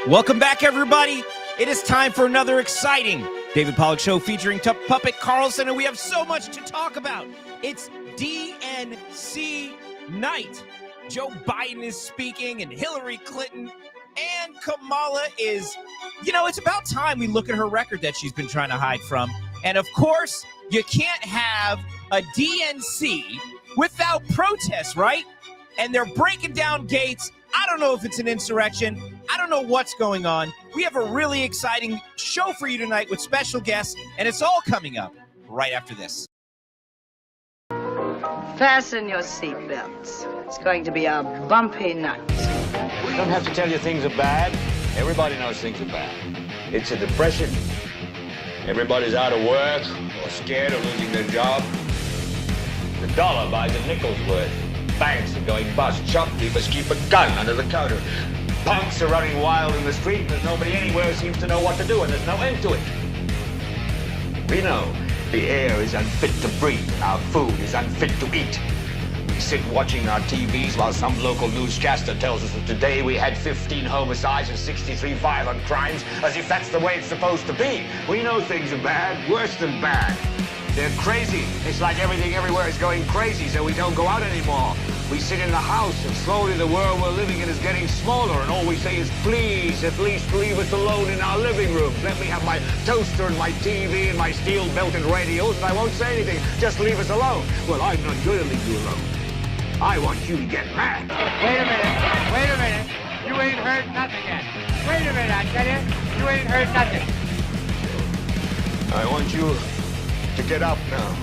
Welcome back, everybody. It is time for another exciting David Pollack show featuring Puppet Carlson, and we have so much to talk about. It's DNC night. Joe Biden is speaking, and Hillary Clinton and Kamala is, it's about time we look at her record that she's been trying to hide from. And of course, you can't have a DNC without protests, right? And they're breaking down gates. I don't know if it's an insurrection. I don't know what's going on. We have a really exciting show for you tonight with special guests, and it's all coming up right after this. Fasten your seatbelts. It's going to be a bumpy night. We don't have to tell you things are bad. Everybody knows things are bad. It's a depression. Everybody's out of work or scared of losing their job. The dollar buys a nickel's worth. Banks are going bust. Shopkeepers keep a gun under the counter. Punks are running wild in the street, and there's nobody anywhere seems to know what to do, and there's no end to it. We know the air is unfit to breathe, and our food is unfit to eat. We sit watching our TVs while some local newscaster tells us that today we had 15 homicides and 63 violent crimes, as if that's the way it's supposed to be. We know things are bad, worse than bad. They're crazy. It's like everything everywhere is going crazy, so we don't go out anymore. We sit in the house, and slowly the world we're living in is getting smaller, and all we say is, please, at least leave us alone in our living room. Let me have my toaster and my TV and my steel-belted radios, and I won't say anything. Just leave us alone. Well, I'm not going to leave you alone. I want you to get mad. Wait a minute. You ain't heard nothing yet. Wait a minute, I tell you ain't heard nothing. I want you to get up now.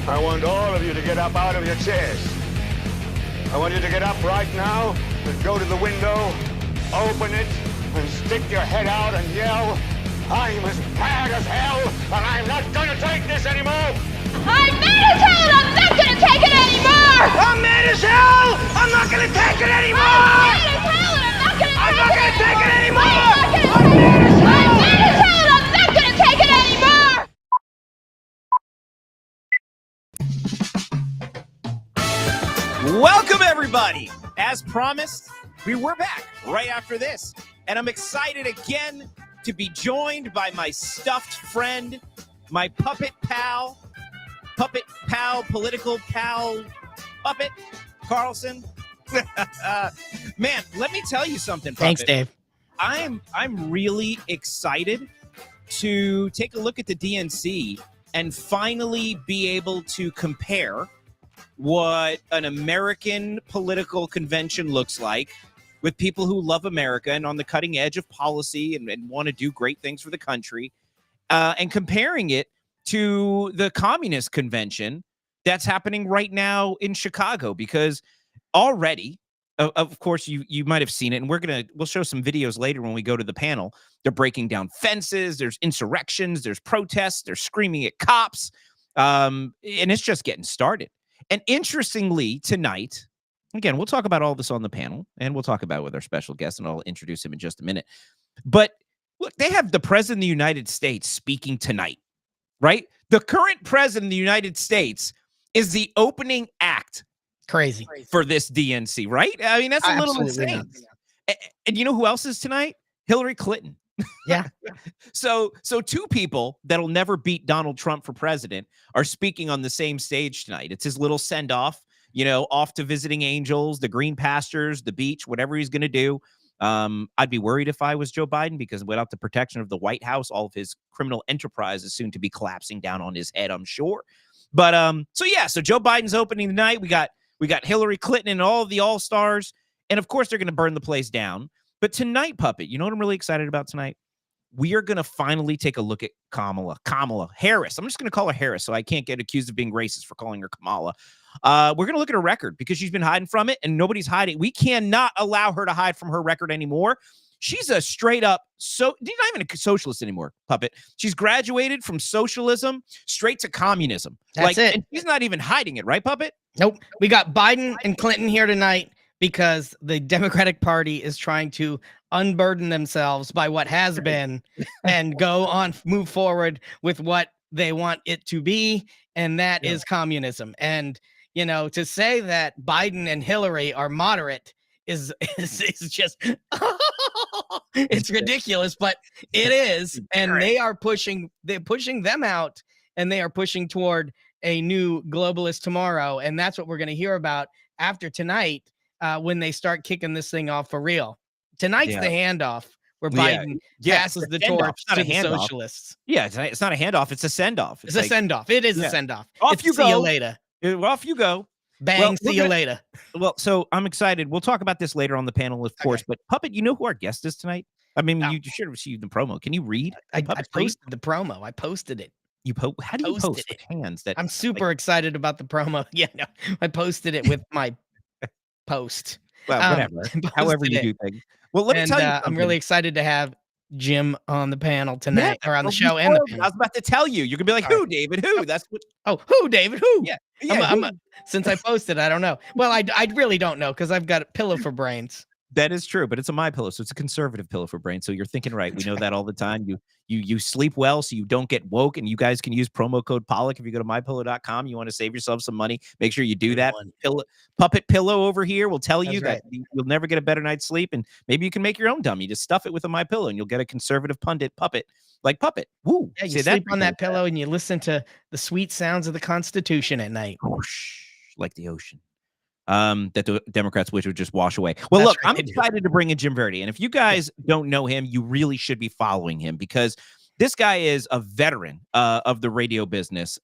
I want all of you to get up out of your chairs. I want you to get up right now and go to the window, open it, and stick your head out and yell, I'm as mad as hell, and I'm not going to take this anymore! I'm mad as hell and I'm not gonna take it anymore! I'm mad as hell! I'm not going to take it anymore! I'm mad as hell and I'm not gonna take it anymore! I'm mad as hell and I'm not gonna take it anymore! Welcome, everybody. As promised, we're back right after this. And I'm excited again to be joined by my stuffed friend, my puppet pal, political pal, Puppet Carlson. Man, let me tell you something, Puppet. Thanks, Dave. I'm really excited to take a look at the DNC and finally be able to compare what an American political convention looks like with people who love America and on the cutting edge of policy and want to do great things for the country, and comparing it to the communist convention that's happening right now in Chicago. Because already, of course, you might have seen it, and we'll show some videos later when we go to the panel. They're breaking down fences, there's insurrections, there's protests, they're screaming at cops, and it's just getting started. And interestingly, tonight, again, we'll talk about all this on the panel, and we'll talk about it with our special guest, and I'll introduce him in just a minute. But look, they have the President of the United States speaking tonight, right? The current President of the United States is the opening act. Crazy. For this DNC, right? I mean, that's a little insane. And you know who else is tonight? Hillary Clinton. Yeah. So two people that'll never beat Donald Trump for president are speaking on the same stage tonight. It's his little send-off, off to visiting angels, the green pastures, the beach, whatever he's going to do. I'd be worried if I was Joe Biden, because without the protection of the White House, all of his criminal enterprise is soon to be collapsing down on his head, I'm sure. But so Joe Biden's opening tonight. We got Hillary Clinton and all of the all-stars, and of course they're going to burn the place down. But tonight, Puppet, you know what I'm really excited about tonight? We are going to finally take a look at Kamala Harris. I'm just going to call her Harris so I can't get accused of being racist for calling her Kamala. We're going to look at her record because she's been hiding from it, and nobody's hiding. We cannot allow her to hide from her record anymore. She's a straight up, she's not even a socialist anymore, Puppet. She's graduated from socialism straight to communism. That's it. And she's not even hiding it, right, Puppet? Nope. We got Biden and Clinton here tonight because the Democratic Party is trying to unburden themselves by what has been and move forward with what they want it to be, and that is communism. And, to say that Biden and Hillary are moderate is just it's ridiculous, but it is. And they're pushing them out, and they are pushing toward a new globalist tomorrow. And that's what we're going to hear about after tonight, when they start kicking this thing off for real. Tonight's the handoff where Biden passes the torch to the socialists. Yeah, it's not a handoff. It's a send-off. It's a send-off. It is a send-off. Off you go. See you later. Off you go. Bang, see you later. Well, so I'm excited. We'll talk about this later on the panel, of course. But Puppet, you know who our guest is tonight? I mean, you should have received the promo. Can you read? I posted the promo. I posted it. How do you post with hands? I'm super excited about the promo. Yeah, no, I posted it with my post. Well, whatever. However you do things. Well, let me tell you, I'm really excited to have Jim on the panel tonight, or on the show and the panel. I was about to tell you. You're gonna be like, who, David? Who? That's what. Oh, who, David? Who? Yeah. Since I posted, I don't know. Well, I really don't know, because I've got a pillow for brains. That is true, but it's a My Pillow, so it's a conservative pillow for brains. So you're thinking right. We know that all the time. You sleep well, so you don't get woke. And you guys can use promo code Pollock if you go to mypillow.com. You want to save yourself some money. Make sure you do that. Puppet Pillow over here will tell you that you'll never get a better night's sleep, and maybe you can make your own dummy. Just stuff it with a My Pillow, and you'll get a conservative pundit puppet like Puppet. Woo! Yeah, you sleep on that pillow, and you listen to the sweet sounds of the Constitution at night. Whoosh, like the ocean. That the Democrats wish would just wash away. Well, look, I'm excited to bring in Jim Verdi. And if you guys don't know him, you really should be following him, because this guy is a veteran of the radio business.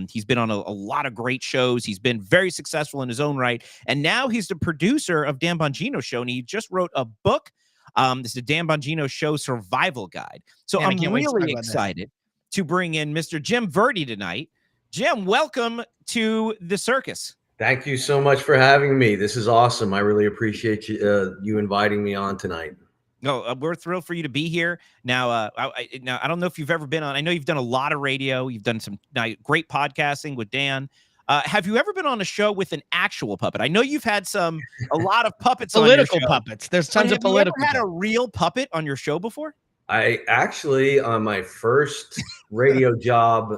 He's been on a lot of great shows. He's been very successful in his own right. And now he's the producer of Dan Bongino's show. And he just wrote a book. This is the Dan Bongino Show Survival Guide. So I'm really excited to bring in Mr. Jim Verdi tonight. Jim, welcome to the circus. Thank you so much for having me. This is awesome. I really appreciate you inviting me on tonight. No, we're thrilled for you to be here. Now, I don't know if you've ever been on. I know you've done a lot of radio. You've done some great podcasting with Dan. Have you ever been on a show with an actual puppet? I know you've had a lot of puppets. Political puppets. There's tons of political. Have you ever had a real puppet on your show before? I actually, on my first radio job,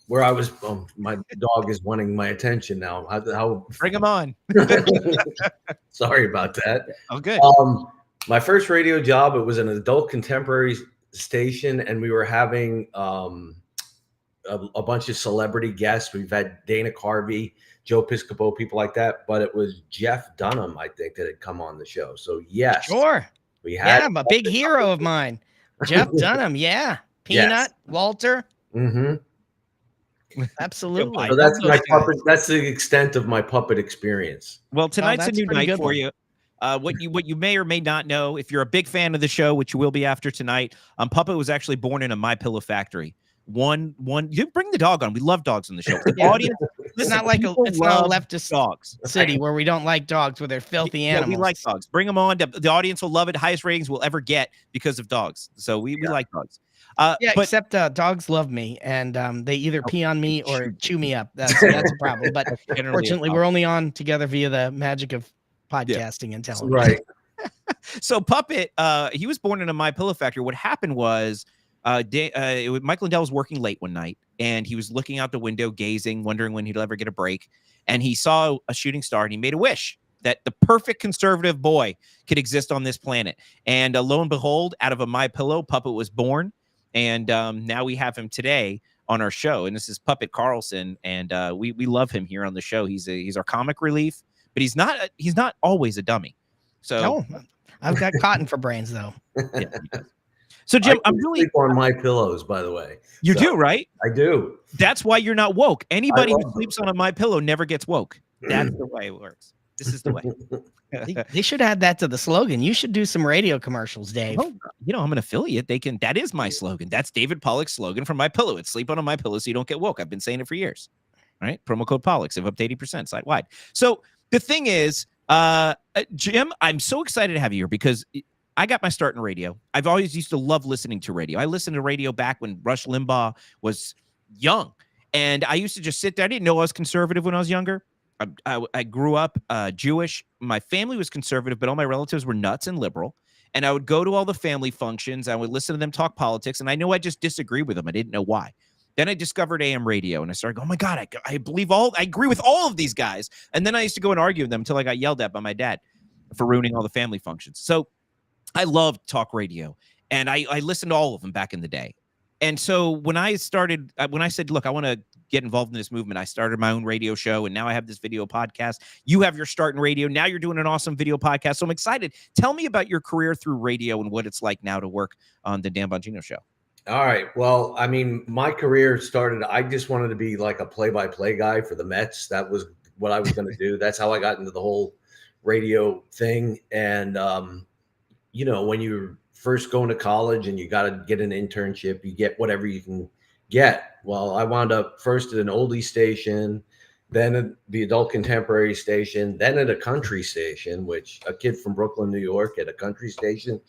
where I was, my dog is wanting my attention now. Bring him on. Sorry about that. Oh, good. My first radio job, it was an adult contemporary station, and we were having a bunch of celebrity guests. We've had Dana Carvey, Joe Piscopo, people like that. But it was Jeff Dunham, I think, that had come on the show. So yes, sure. We had a big hero of mine, Jeff Dunham. Yeah, Peanut, yes. Walter. Mm-hmm. Absolutely. So that's my puppet. That's the extent of my puppet experience. Well, tonight's a new night for you. What you may or may not know, if you're a big fan of the show, which you will be after tonight, Puppet was actually born in a My Pillow factory. You bring the dog on. We love dogs on the show. The audience, it's not like it's not a leftist dogs city where we don't like dogs, where they're filthy animals. We like dogs. Bring them on. The audience will love it. Highest ratings we'll ever get because of dogs. So we like dogs. Except dogs love me, and they either pee on me or chew me up. That's a problem. But fortunately, we're only on together via the magic of podcasting and television. Right. So Puppet, he was born in a My Pillow factory. What happened was, Mike Lindell was working late one night, and he was looking out the window, gazing, wondering when he'd ever get a break. And he saw a shooting star, and he made a wish that the perfect conservative boy could exist on this planet. And lo and behold, out of a My Pillow, Puppet was born. And now we have him today on our show, and this is Puppet Carlson, and we love him here on the show. He's our comic relief, but he's not always a dummy. So no, I've got cotton for brains though. Yeah, so Jim, I'm really sleep on My Pillows, by the way. You do, right? I do. That's why you're not woke. Anybody who sleeps on a My Pillow never gets woke. That's the way it works. This is the way. They should add that to the slogan. You should do some radio commercials, Dave. Oh, I'm an affiliate. That is my slogan. That's David Pollock's slogan for My Pillow. It's sleep on a My Pillow so you don't get woke. I've been saying it for years. All right. Promo code Pollock, save up to 80% site wide. So the thing is, Jim, I'm so excited to have you here because I got my start in radio. I've always used to love listening to radio. I listened to radio back when Rush Limbaugh was young. And I used to just sit there. I didn't know I was conservative when I was younger. I grew up Jewish. My family was conservative, but all my relatives were nuts and liberal. And I would go to all the family functions. I would listen to them talk politics. And I know I just disagreed with them. I didn't know why. Then I discovered AM radio, and I started going, oh my God, I agree with all of these guys. And then I used to go and argue with them until I got yelled at by my dad for ruining all the family functions. So I loved talk radio, and I listened to all of them back in the day. And so when I said, look, I want to get involved in this movement, I started my own radio show, and now I have this video podcast. You have your start in radio. Now you're doing an awesome video podcast. So I'm excited. Tell me about your career through radio and what it's like now to work on the Dan Bongino Show. All right. Well, I mean, my career started, I just wanted to be like a play-by-play guy for the Mets. That was what I was going to do. That's how I got into the whole radio thing. And, you know, when you're first going to college and you got to get an internship, you get whatever you can get. Well, I wound up first at an oldie station, then at the adult contemporary station, then at a country station, which a kid from Brooklyn, New York at a country station.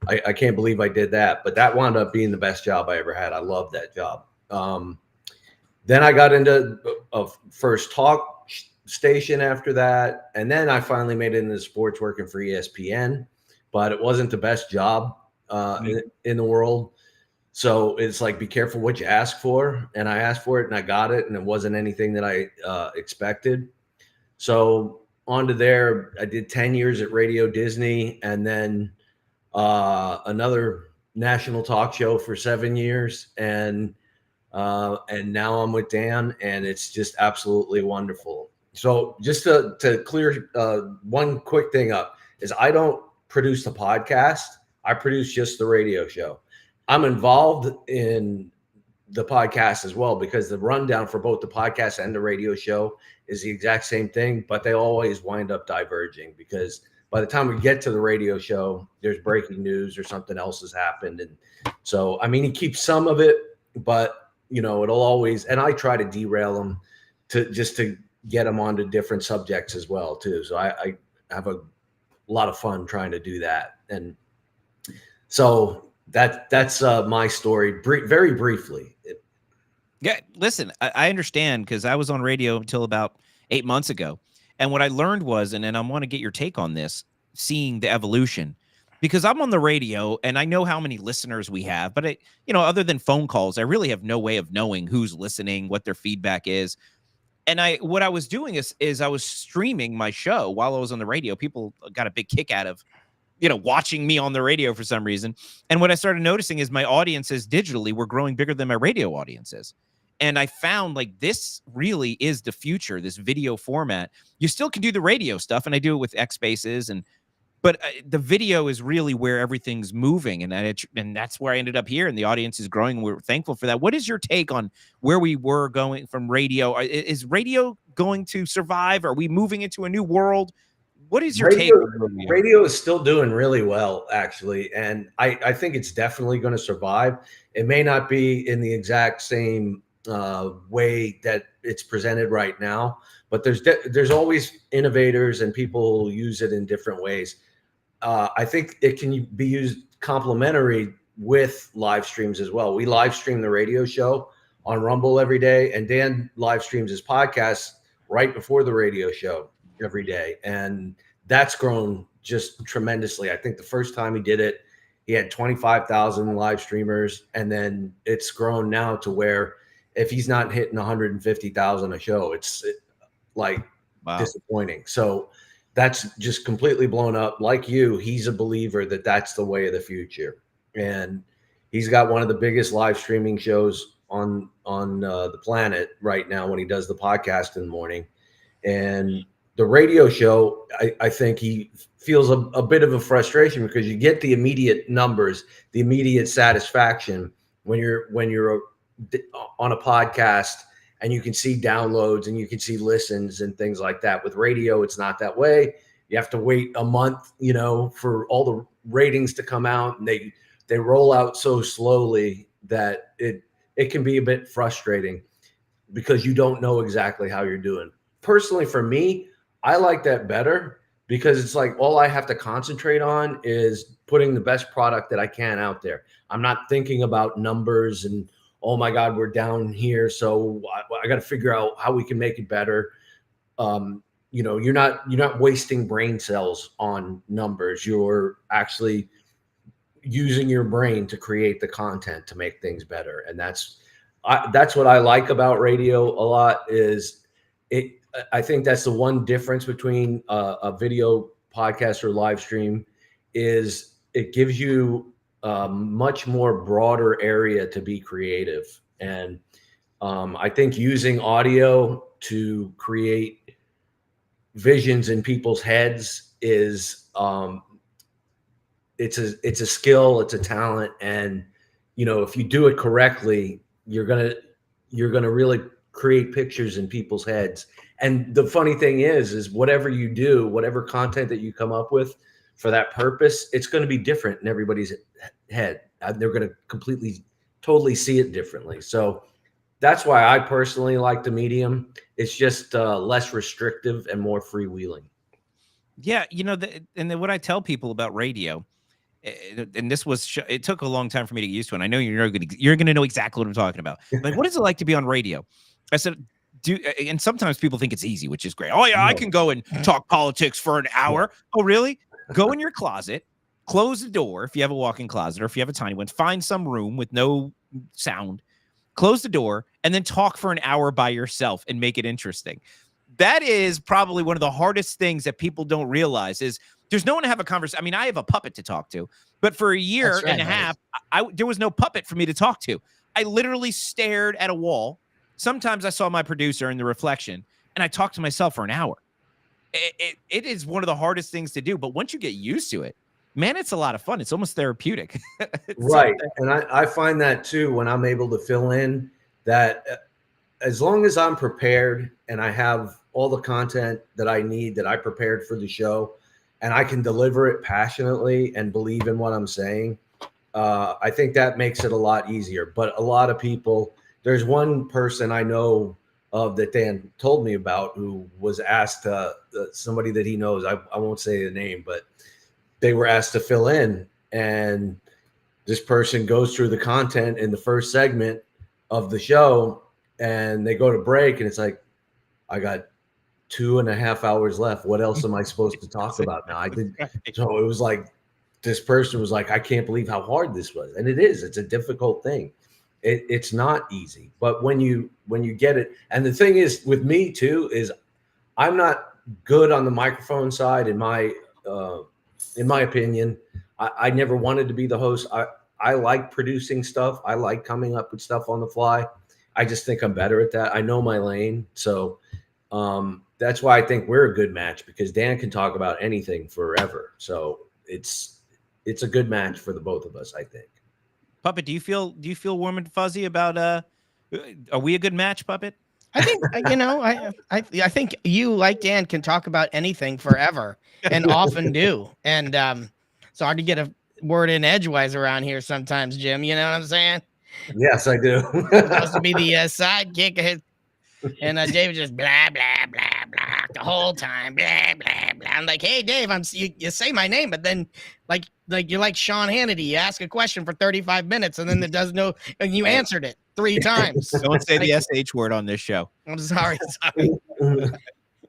I can't believe I did that, but that wound up being the best job I ever had. I loved that job. Then I got into a first talk station after that. And then I finally made it into sports working for ESPN, but it wasn't the best job in the world. So it's like, be careful what you ask for. And I asked for it and I got it, and it wasn't anything that I expected. So on to there, I did 10 years at Radio Disney, and then another national talk show for 7 years. And now I'm with Dan, and it's just absolutely wonderful. So just to clear one quick thing up is I don't produce the podcast. I produce just the radio show. I'm involved in the podcast as well, because the rundown for both the podcast and the radio show is the exact same thing, but they always wind up diverging, because by the time we get to the radio show, there's breaking news or something else has happened. And so, I mean, he keeps some of it, but you know, it'll always, and I try to derail him to get him onto different subjects as well too. So I have a lot of fun trying to do that. And so that's my story, very briefly. Yeah, listen, I understand, because I was on radio until about 8 months ago. And what I learned was, and I want to get your take on this, seeing the evolution, because I'm on the radio and I know how many listeners we have, but other than phone calls, I really have no way of knowing who's listening, what their feedback is. And what I was doing is I was streaming my show while I was on the radio. People got a big kick out of, watching me on the radio for some reason. And what I started noticing is my audiences digitally were growing bigger than my radio audiences. And I found like this really is the future, this video format. You still can do the radio stuff, and I do it with X Spaces, but the video is really where everything's moving, and that's where I ended up here, and the audience is growing. We're thankful for that. What is your take on where we were going from radio? Is radio going to survive? Are we moving into a new world? What is your take on radio? Radio is still doing really well, actually, and I think it's definitely going to survive. It may not be in the exact same way that it's presented right now, but there's always innovators and people use it in different ways. I think it can be used complementary with live streams as well. We live stream the radio show on Rumble every day, and Dan live streams his podcast right before the radio show every day, and that's grown just tremendously. I think the first time he did it, he had 25,000 live streamers, and then it's grown now to where if he's not hitting 150,000 a show, it's wow, disappointing. So that's just completely blown up. Like you, he's a believer that that's the way of the future. And he's got one of the biggest live streaming shows on the planet right now when he does the podcast in the morning. And the radio show, I think he feels a bit of a frustration, because you get the immediate numbers, the immediate satisfaction when you're on a podcast, and you can see downloads and you can see listens and things like that. With radio, it's not that way. You have to wait a month, for all the ratings to come out, and they roll out so slowly that it can be a bit frustrating, because you don't know exactly how you're doing. Personally, for me, I like that better, because it's like all I have to concentrate on is putting the best product that I can out there. I'm not thinking about numbers and, oh my God, we're down here, so I got to figure out how we can make it better. You're not wasting brain cells on numbers. You're actually using your brain to create the content to make things better, and that's that's what I like about radio a lot is it. I think that's the one difference between a video podcast or live stream is it gives you a much more broader area to be creative. And I think using audio to create visions in people's heads is it's a skill, it's a talent. And, if you do it correctly, you're going to really create pictures in people's heads. And the funny thing is whatever you do, whatever content that you come up with for that purpose, it's going to be different in everybody's head. They're going to totally see it differently. So that's why I personally like the medium. It's just less restrictive and more freewheeling. Yeah, and then what I tell people about radio, and this was it took a long time for me to get used to, and I know you're going to know exactly what I'm talking about. Like, what is it like to be on radio? I said, and sometimes people think it's easy, which is great. Oh yeah, I can go and talk politics for an hour. Oh really? Go in your closet, close the door if you have a walk-in closet, or if you have a tiny one, find some room with no sound, close the door, and then talk for an hour by yourself and make it interesting. That is probably one of the hardest things that people don't realize is there's no one to have a conversation. I mean, I have a puppet to talk to, but for a year and a half, there was no puppet for me to talk to. I literally stared at a wall. Sometimes I saw my producer in the reflection, and I talked to myself for an hour. It is one of the hardest things to do, but once you get used to it, man, it's a lot of fun. It's almost therapeutic. Right. And I find that too, when I'm able to fill in, that as long as I'm prepared and I have all the content that I need, that I prepared for the show, and I can deliver it passionately and believe in what I'm saying, I think that makes it a lot easier. But a lot of people, there's one person I know of that Dan told me about who was asked, somebody that he knows, I won't say the name, but they were asked to fill in, and this person goes through the content in the first segment of the show, and they go to break, and it's like, I got 2.5 hours left. What else am I supposed to talk about now? So it was like, this person was like, I can't believe how hard this was. And it's a difficult thing. It's not easy, but when you get it, and the thing is with me too, is I'm not good on the microphone side in my opinion. I never wanted to be the host. I like producing stuff. I like coming up with stuff on the fly. I just think I'm better at that. I know my lane. So that's why I think we're a good match, because Dan can talk about anything forever. So it's a good match for the both of us, I think. Puppet, do you feel warm and fuzzy about are we a good match, Puppet? I think I think you, like Dan, can talk about anything forever and often do. And it's hard to get a word in edgewise around here sometimes, Jim. You know what I'm saying? Yes, I do. Supposed to be the sidekick, and David just blah blah blah blah the whole time, blah blah blah. I'm like, hey Dave, you say my name, but then like you're like Sean Hannity. You ask a question for 35 minutes, and then it does no, and you answered it 3 times. Don't say the SH word on this show. I'm sorry.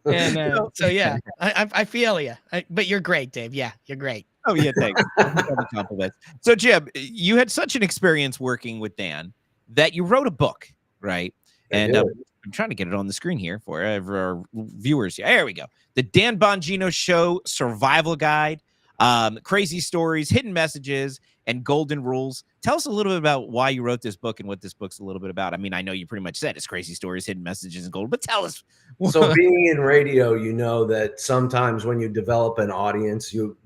And so yeah, I feel you. But you're great, Dave. Yeah, you're great. Oh yeah, thanks. Compliments. So Jim, you had such an experience working with Dan that you wrote a book, right? And I'm trying to get it on the screen here for our viewers. There we go. The Dan Bongino Show Survival Guide, crazy stories, hidden messages, and golden rules. Tell us a little bit about why you wrote this book and what this book's a little bit about. I mean, I know you pretty much said it's crazy stories, hidden messages, and gold, but tell us. So being in radio, you know that sometimes when you develop an audience, you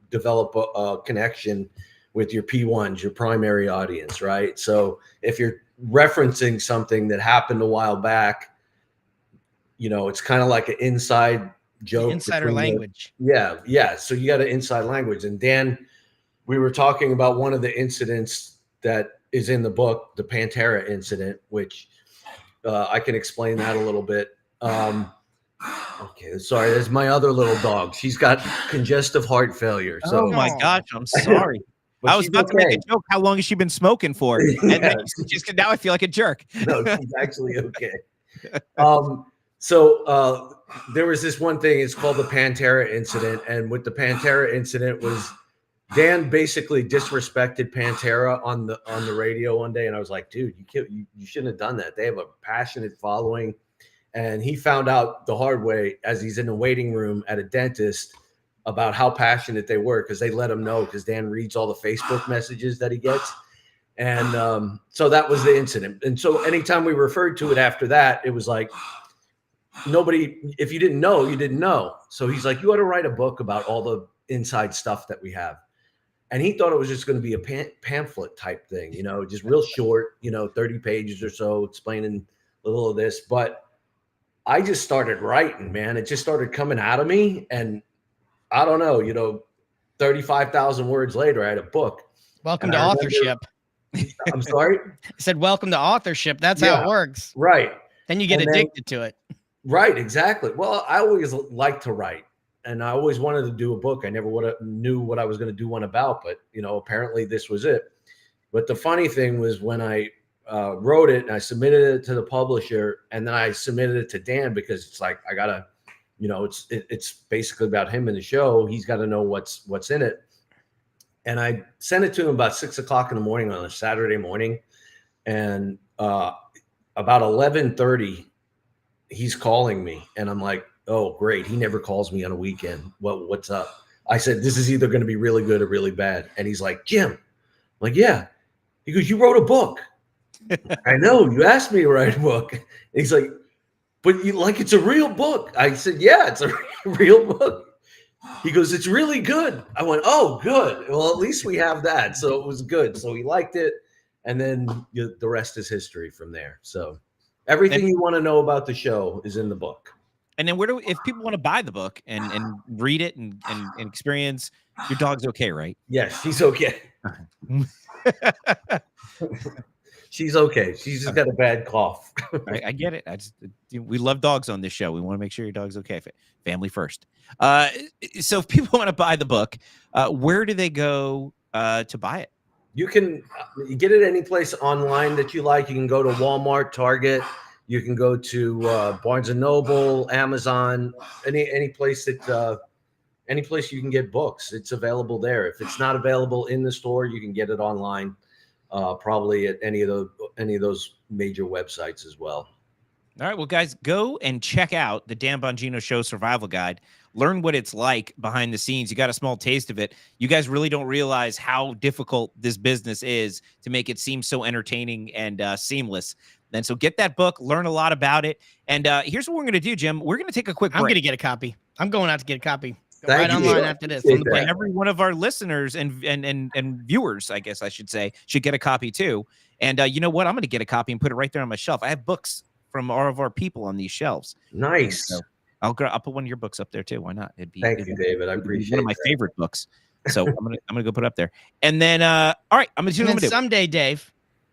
develop a connection with your P1s, your primary audience, right? So if you're referencing something that happened a while back, it's kind of like an inside joke. Insider language. Yeah. So you got an inside language. And Dan, we were talking about one of the incidents that is in the book, the Pantera incident, which I can explain that a little bit. Okay, sorry. There's my other little dog. She's got congestive heart failure. So, oh my gosh, I'm sorry. I was about to make a joke. How long has she been smoking for? And then just now I feel like a jerk. No, she's actually okay. So there was this one thing. It's called the Pantera incident, and with the Pantera incident was Dan basically disrespected Pantera on the radio one day, and I was like, dude, you shouldn't have done that. They have a passionate following, and he found out the hard way as he's in the waiting room at a dentist about how passionate they were, because they let him know, because Dan reads all the Facebook messages that he gets. And so that was the incident. And so anytime we referred to it after that, it was like, nobody, if you didn't know, you didn't know. So he's like, you ought to write a book about all the inside stuff that we have. And he thought it was just going to be a pamphlet type thing, just real short, 30 pages or so, explaining a little of this. But I just started writing, man. It just started coming out of me. And I don't know, 35,000 words later, I had a book. Welcome to authorship. I'm sorry? I said, welcome to authorship. That's how it works. Right. Then you get addicted to it. Right, exactly. Well, I always liked to write, and I always wanted to do a book. I never knew what I was going to do one about, but apparently this was it. But the funny thing was when I wrote it and I submitted it to the publisher, and then I submitted it to Dan, because it's like, I gotta, it's basically about him in the show. He's got to know what's in it. And I sent it to him about 6 o'clock in the morning on a Saturday morning, and about 11:30. He's calling me, and I'm like, oh, great. He never calls me on a weekend. What's up? I said, this is either going to be really good or really bad. And he's like, Jim. I'm like, yeah. He goes, you wrote a book. I know. You asked me to write a book. And he's like, but it's a real book. I said, yeah, it's a real book. He goes, it's really good. I went, oh, good. Well, at least we have that. So it was good. So he liked it. And then the rest is history from there. So everything you want to know about the show is in the book. And then if people want to buy the book and read it and experience, your dog's okay, right? Yes, she's okay. She's okay. She's just got a bad cough. I get it. We love dogs on this show. We want to make sure your dog's okay. Family first. So if people want to buy the book, where do they go to buy it? You can get it any place online that you like. You can go to Walmart, Target. You can go to Barnes & Noble, Amazon, any place that any place you can get books. It's available there. If it's not available in the store, you can get it online, probably at any of those major websites as well. All right, well, guys, go and check out the Dan Bongino Show Survival Guide. Learn what it's like behind the scenes. You got a small taste of it. You guys really don't realize how difficult this business is to make it seem so entertaining and seamless. And so get that book, learn a lot about it. And here's what we're going to do, Jim. We're going to take a quick break. I'm going to get a copy. I'm going out to get a copy. Thank you. Online after this. And every one of our listeners and viewers, I guess I should say, should get a copy too. And you know what? I'm going to get a copy and put it right there on my shelf. I have books from all of our people on these shelves. Nice. So I'll put one of your books up there too. Why not? Thank you, David. I appreciate one of my favorite books. So I'm gonna go put it up there. And then all right, I'm gonna do someday, Dave,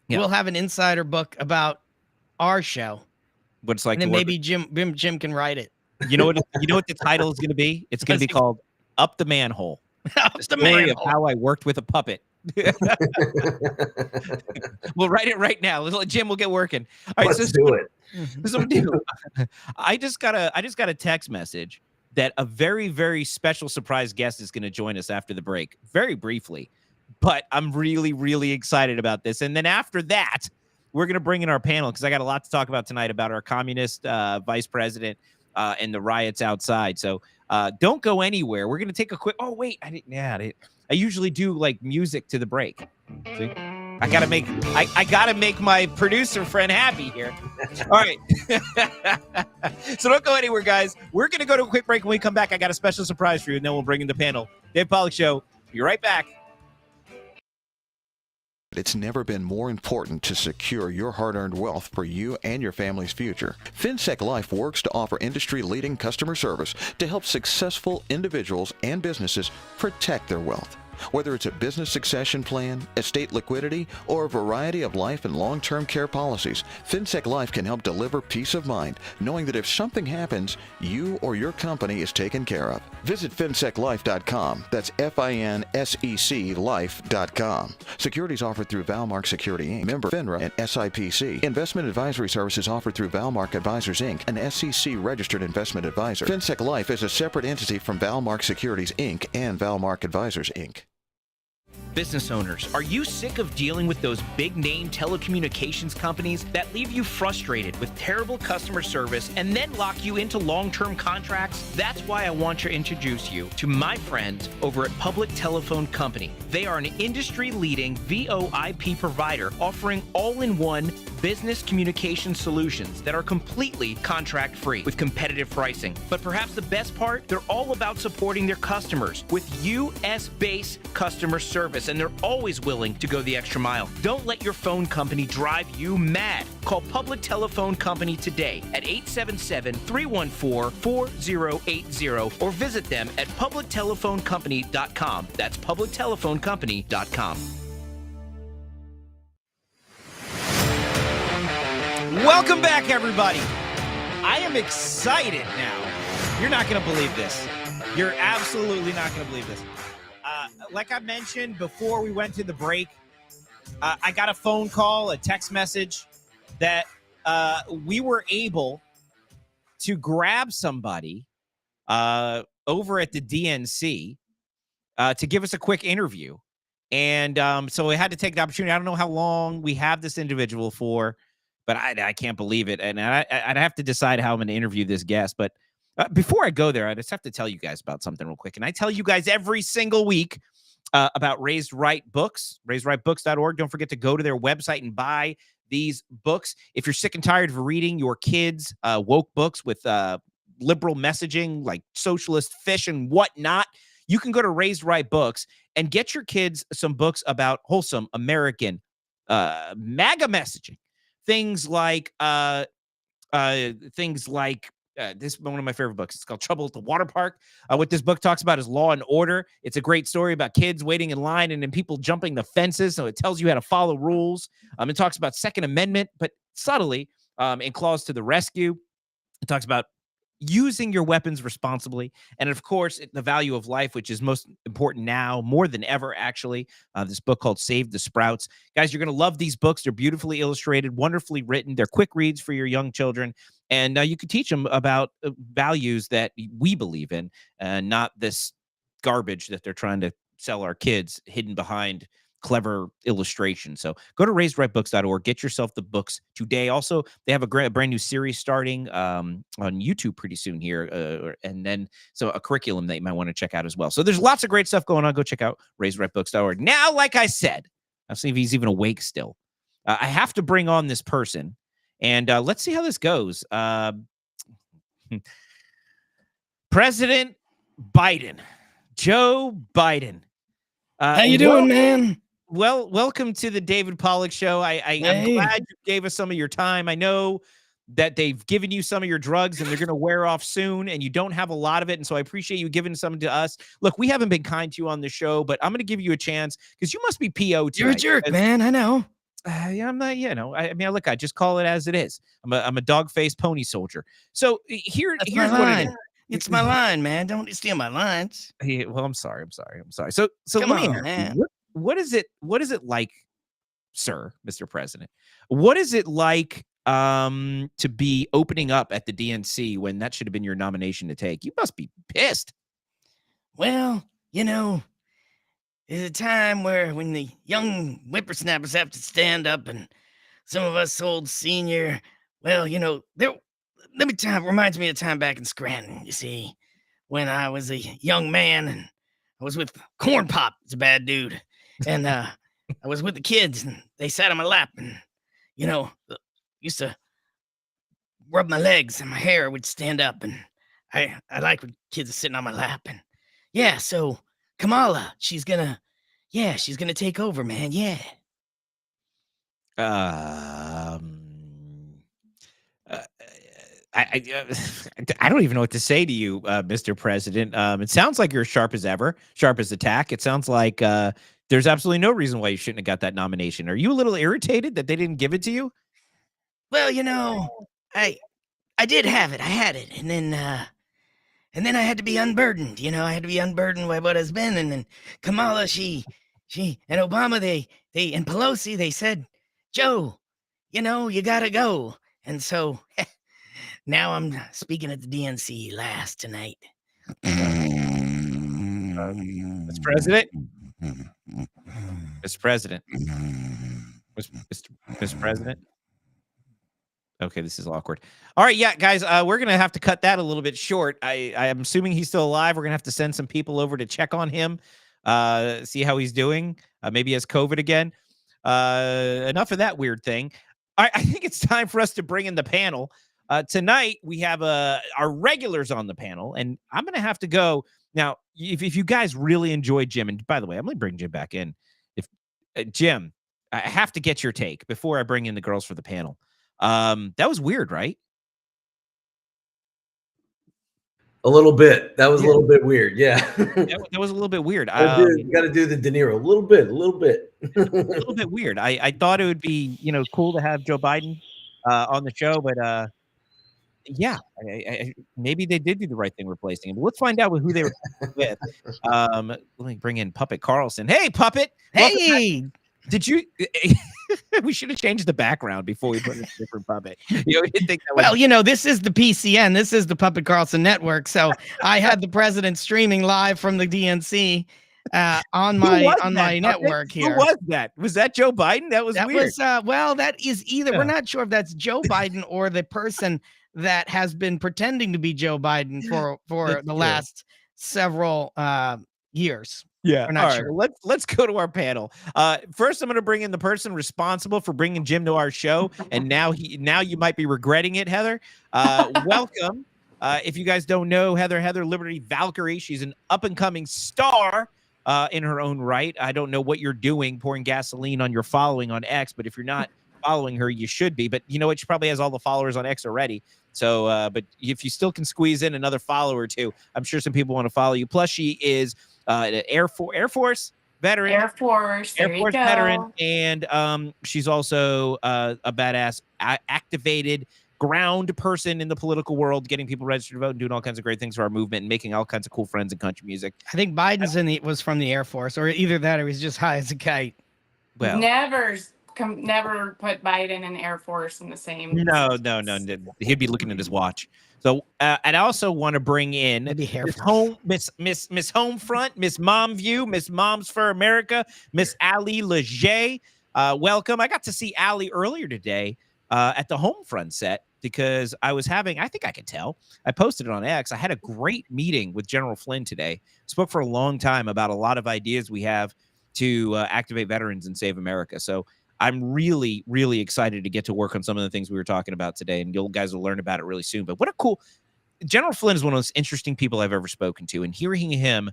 we'll have an insider book about our show. What's like, and then maybe Jim can write it. You know what the title is gonna be? It's gonna be called Up the Manhole. Up the Manhole. Manhole. Of how I worked with a puppet. We'll write it right now. Jim will get working. All right, let's do it. I just got a text message that a very, very special surprise guest is going to join us after the break, very briefly. But I'm really, really excited about this. And then after that, we're going to bring in our panel, because I got a lot to talk about tonight about our communist vice president and the riots outside. So don't go anywhere. We're going to take a quick. Oh wait, I usually do like music to the break. See? I gotta make my producer friend happy here. All right. So don't go anywhere, guys. We're gonna go to a quick break. When we come back, I got a special surprise for you, and then we'll bring in the panel. Dave Pollack Show. Be right back. It's never been more important to secure your hard-earned wealth for you and your family's future. FinSec Life works to offer industry-leading customer service to help successful individuals and businesses protect their wealth. Whether it's a business succession plan, estate liquidity, or a variety of life and long-term care policies, FinSec Life can help deliver peace of mind, knowing that if something happens, you or your company is taken care of. Visit finseclife.com. That's FINSEC life.com. Securities offered through Valmark Security Inc., member FINRA and SIPC. Investment advisory services offered through Valmark Advisors Inc., an SEC-registered investment advisor. FinSec Life is a separate entity from Valmark Securities Inc. and Valmark Advisors Inc. business owners, are you sick of dealing with those big-name telecommunications companies that leave you frustrated with terrible customer service and then lock you into long-term contracts? That's why I want to introduce you to my friends over at Public Telephone Company. They are an industry-leading VoIP provider offering all-in-one business communication solutions that are completely contract-free with competitive pricing. But perhaps the best part, they're all about supporting their customers with US-based customer service, and they're always willing to go the extra mile. Don't let your phone company drive you mad. Call Public Telephone Company today at 877-314-4080 or visit them at publictelephonecompany.com. That's publictelephonecompany.com. Welcome back, everybody. I am excited now. You're not going to believe this. You're absolutely not going to believe this. Like I mentioned before we went to the break, I got a phone call, a text message that we were able to grab somebody over at the DNC to give us a quick interview. And so we had to take the opportunity. I don't know how long we have this individual for, but I can't believe it. And I'd have to decide how I'm going to interview this guest. But before I go there, I just have to tell you guys about something real quick. And I tell you guys every single week about Raised Right Books, raisedrightbooks.org. Don't forget to go to their website and buy these books. If you're sick and tired of reading your kids' woke books with liberal messaging like socialist fish and whatnot, you can go to Raised Right Books and get your kids some books about wholesome American MAGA messaging. Things like this is one of my favorite books. It's called Trouble at the Water Park. What this book talks about is law and order. It's a great story about kids waiting in line and then people jumping the fences. So it tells you how to follow rules. It talks about Second Amendment, but subtly in Clause to the Rescue. It talks about using your weapons responsibly. And of course, the value of life, which is most important now, more than ever, actually. This book called Save the Sprouts. Guys, you're going to love these books. They're beautifully illustrated, wonderfully written. They're quick reads for your young children. And you can teach them about values that we believe in, not this garbage that they're trying to sell our kids hidden behind clever illustration. So go to raisedrightbooks.org. Get yourself the books today. Also, they have a brand new series starting on YouTube pretty soon here. And then so a curriculum that you might want to check out as well. So there's lots of great stuff going on. Go check out raisedrightbooks.org. Now, like I said, I'll see if he's even awake still. I have to bring on this person. And let's see how this goes. President Biden, Joe Biden. How you doing, man? Well, welcome to the David Pollack Show. I'm glad you gave us some of your time. I know that they've given you some of your drugs and they're going to wear off soon, and you don't have a lot of it. And so I appreciate you giving some to us. Look, we haven't been kind to you on the show, but I'm going to give you a chance because you must be PO tonight. You're a jerk, man. I know. Yeah, I'm not, I mean, look, I just call it as it is. I'm a dog-faced pony soldier. So here's what it is. It's my line, man. Don't steal my lines. Yeah, well, I'm sorry. So Come let me on, ask man. you, what is it like, sir, Mr. President? What is it like to be opening up at the DNC when that should have been your nomination to take? You must be pissed. Well, there's a time when the young whippersnappers have to stand up, and some of us old senior, reminds me of time back in Scranton, you see, when I was a young man and I was with Corn Pop, it's a bad dude, and I was with the kids and they sat on my lap and, used to rub my legs and my hair would stand up, and I like when kids are sitting on my lap. And yeah, so Kamala, she's gonna take over, man. Yeah. I don't even know what to say to you, Mr. President. It sounds like you're sharp as ever, sharp as a tack. It sounds like there's absolutely no reason why you shouldn't have got that nomination. Are you a little irritated that they didn't give it to you? Well, I did have it. I had it, and then I had to be unburdened. I had to be unburdened by what has been. And then Kamala, she and Obama, they and Pelosi, they said, Joe, you gotta go. And so now I'm speaking at the DNC last tonight. Mr. President, Mr. President. Mr. President. Okay, this is awkward. All right, yeah, guys, we're gonna have to cut that a little bit short. I am assuming he's still alive. We're gonna have to send some people over to check on him, see how he's doing. Maybe he has COVID again. Enough of that weird thing. I think it's time for us to bring in the panel. Tonight we have our regulars on the panel, and I'm gonna have to go now. If you guys really enjoyed Jim, and by the way, I'm gonna bring Jim back in. If Jim, I have to get your take before I bring in the girls for the panel. That was weird, right? A little bit. That was a little bit weird. Yeah. that was a little bit weird. You got to do the De Niro. A little bit. A little bit weird. I thought it would be, cool to have Joe Biden on the show, but yeah, maybe they did do the right thing replacing him. But let's find out who they were with. Let me bring in Puppet Carlson. Hey, Puppet. Hey. Did you? We should have changed the background before we put in a different puppet. Didn't think that well, this is the PCN. This is the Puppet Carlson Network. So I had the president streaming live from the DNC on my network here. Who was that? Was that Joe Biden? That was weird. That is either. Yeah. We're not sure if that's Joe Biden or the person that has been pretending to be Joe Biden for the last several years. Yeah. All right. Sure. Let's go to our panel. First, I'm going to bring in the person responsible for bringing Jim to our show, and now you might be regretting it, Heather. Welcome. If you guys don't know Heather Liberty Valkyrie, she's an up and coming star in her own right. I don't know what you're doing, pouring gasoline on your following on X, but if you're not following her, you should be. But you know what? She probably has all the followers on X already. So, but if you still can squeeze in another follower or two, I'm sure some people want to follow you. Plus, she is an Air Force veteran. Air Force veteran, and she's also a badass activated ground person in the political world, getting people registered to vote and doing all kinds of great things for our movement and making all kinds of cool friends in country music. I think Biden's was from the Air Force, or either that or he's just high as a kite. Well, never put Biden and Air Force in the same. No. He'd be looking at his watch. So, and I also want to bring in Miss Homefront, Miss Mom View, Miss Moms for America, Miss Ali Leger. Welcome. I got to see Ali earlier today at the Homefront set because I think I could tell. I posted it on X. I had a great meeting with General Flynn today. Spoke for a long time about a lot of ideas we have to activate veterans and save America. So I'm really, really excited to get to work on some of the things we were talking about today, and you guys will learn about it really soon. But what a cool General Flynn is one of the most interesting people I've ever spoken to, and hearing him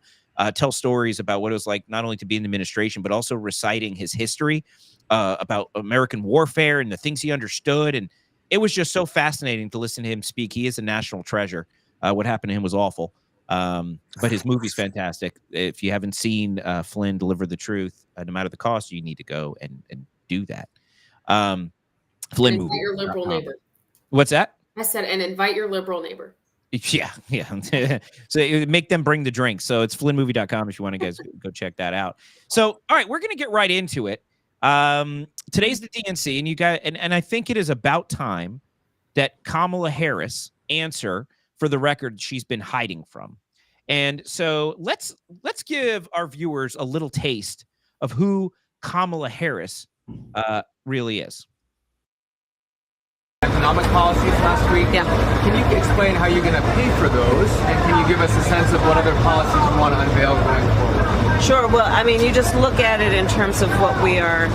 tell stories about what it was like not only to be in the administration, but also reciting his history about American warfare and the things he understood. And it was just so fascinating to listen to him speak. He is a national treasure. What happened to him was awful. But his movie's fantastic. If you haven't seen Flynn Deliver the Truth, no matter the cost, you need to go and do that. Flynn movie. Your liberal neighbor. What's that? I said, and invite your liberal neighbor. Yeah. So make them bring the drinks. So it's flynnmovie.com if you want to guys go check that out. So, all right, we're going to get right into it. Today's the DNC, and you guys, and I think it is about time that Kamala Harris answer for the record she's been hiding from. And so let's give our viewers a little taste of who Kamala Harris really is. Economic policies last week. Yeah. Can you explain how you're going to pay for those? And can you give us a sense of what other policies you want to unveil going forward? Sure. Well, I mean, you just look at it in terms of what we are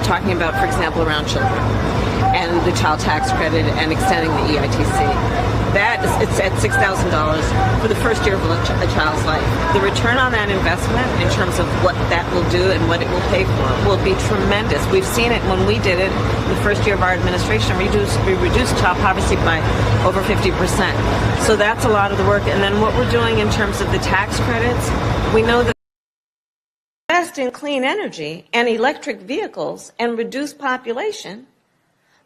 talking about, for example, around children and the child tax credit and extending the EITC. It's at $6,000 for the first year of a child's life. The return on that investment in terms of what that will do and what it will pay for will be tremendous. We've seen it when we did it the first year of our administration. We reduced child poverty by over 50%. So that's a lot of the work. And then what we're doing in terms of the tax credits, we know that invest in clean energy and electric vehicles and reduce population,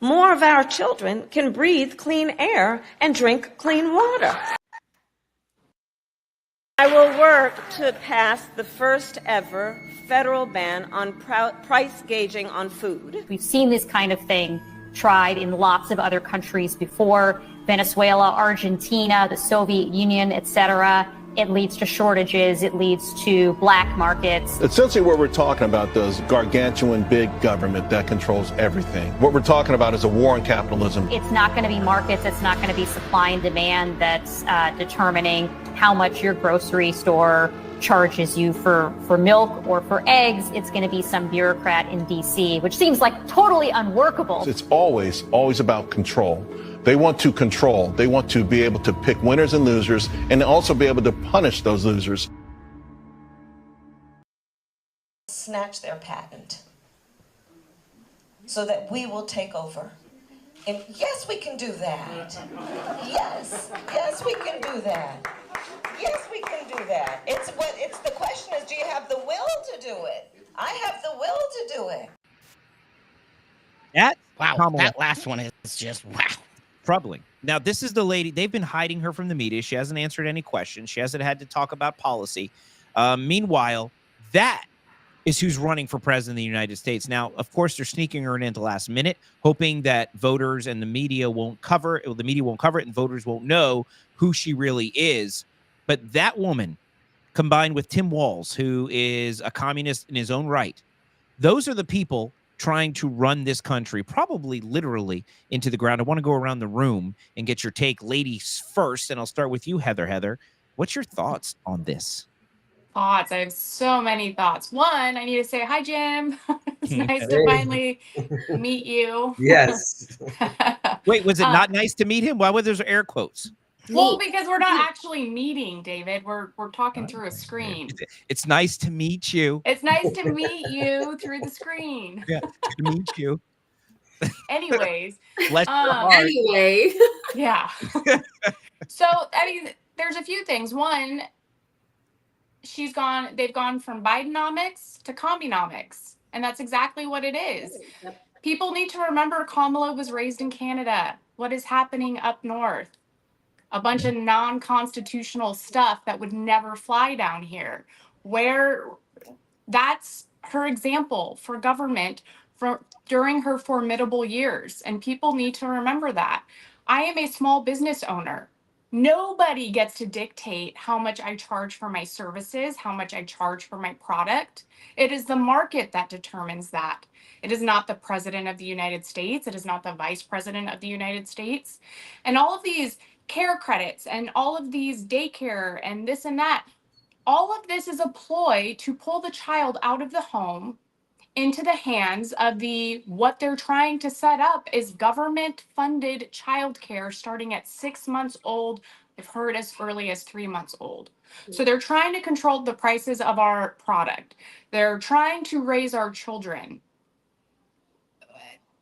more of our children can breathe clean air and drink clean water. I will work to pass the first ever federal ban on price gauging on food. We've seen this kind of thing tried in lots of other countries before: Venezuela, Argentina, the Soviet Union, etc. It leads to shortages. It leads to black markets. Essentially what we're talking about, though, is gargantuan big government that controls everything. What we're talking about is a war on capitalism. It's not going to be markets. It's not going to be supply and demand that's determining how much your grocery store charges you for milk or for eggs. It's going to be some bureaucrat in D.C., which seems like totally unworkable. It's always about control. They want to control. They want to be able to pick winners and losers and also be able to punish those losers. Snatch their patent so that we will take over. And yes, we can do that. Yes, we can do that. Yes, we can do that. It's the question is, do you have the will to do it? I have the will to do it. That last one is just wow. Troubling. Now, this is the lady. They've been hiding her from the media. She hasn't answered any questions. She hasn't had to talk about policy. Meanwhile, that is who's running for president of the United States. Now, of course, they're sneaking her in at the last minute, hoping that voters and the media won't cover it. The media won't cover it, and voters won't know who she really is. But that woman, combined with Tim Walz, who is a communist in his own right, those are the people trying to run this country, probably literally into the ground. I want to go around the room and get your take, ladies first, and I'll start with you, Heather. Heather, what's your thoughts on this? Thoughts. I have so many thoughts. One, I need to say hi, Jim. It's nice to finally meet you. Yes. Wait, was it not nice to meet him? Why were there air quotes? Well, because we're not actually meeting, David. We're talking through a screen. It's nice to meet you. It's nice to meet you through the screen. Yeah, to meet you. Anyways. Anyway. Yeah. So, I mean, there's a few things. One, they've gone from Bidenomics to Combinomics. And that's exactly what it is. Yep. People need to remember Kamala was raised in Canada. What is happening up north? A bunch of non-constitutional stuff that would never fly down here. That's her example for government during her formidable years. And people need to remember that. I am a small business owner. Nobody gets to dictate how much I charge for my services, how much I charge for my product. It is the market that determines that. It is not the president of the United States. It is not the vice president of the United States. And all of these care credits and all of these daycare and this and that, all of this is a ploy to pull the child out of the home into the hands of what they're trying to set up is government funded childcare starting at 6 months old. I've heard as early as 3 months old. So they're trying to control the prices of our product. They're trying to raise our children.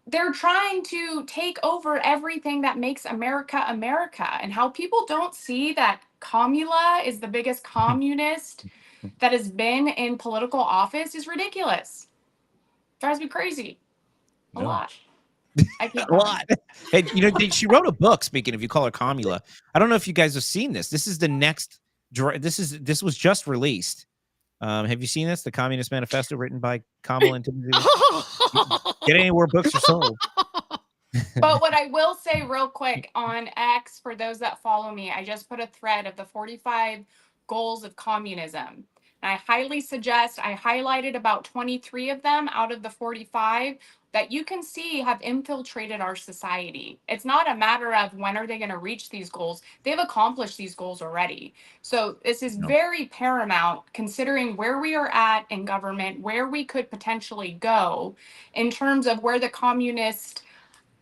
They're trying to take over everything that makes America America, and how people don't see that Kamala is the biggest communist that has been in political office is ridiculous. Drives me crazy. A lot. I keep a lot. And she wrote a book. Speaking of, you call her Kamala. I don't know if you guys have seen this. This is the next. This was just released. Have you seen this? The Communist Manifesto, written by Kamala and Timothy. Get anywhere books are sold. But what I will say real quick on X, for those that follow me, I just put a thread of the 45 goals of communism. And I highly suggest, I highlighted about 23 of them out of the 45 that you can see have infiltrated our society. It's not a matter of when are they going to reach these goals. They've accomplished these goals already. So this is very paramount considering where we are at in government, where we could potentially go in terms of where the communist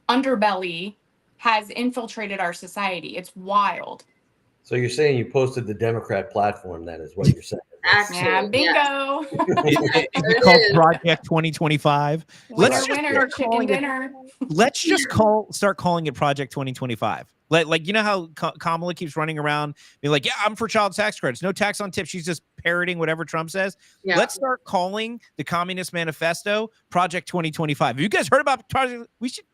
underbelly has infiltrated our society. It's wild. So you're saying you posted the Democrat platform, then, is what you're saying? Actually, yeah, bingo. Is it called Project 2025? Winner, chicken dinner. Let's just start calling it Project 2025. Like you know how Kamala keeps running around being like, yeah, I'm for child tax credits, no tax on tips. She's just parroting whatever Trump says. Yeah. Let's start calling the Communist Manifesto Project 2025. Have you guys heard about Project? We should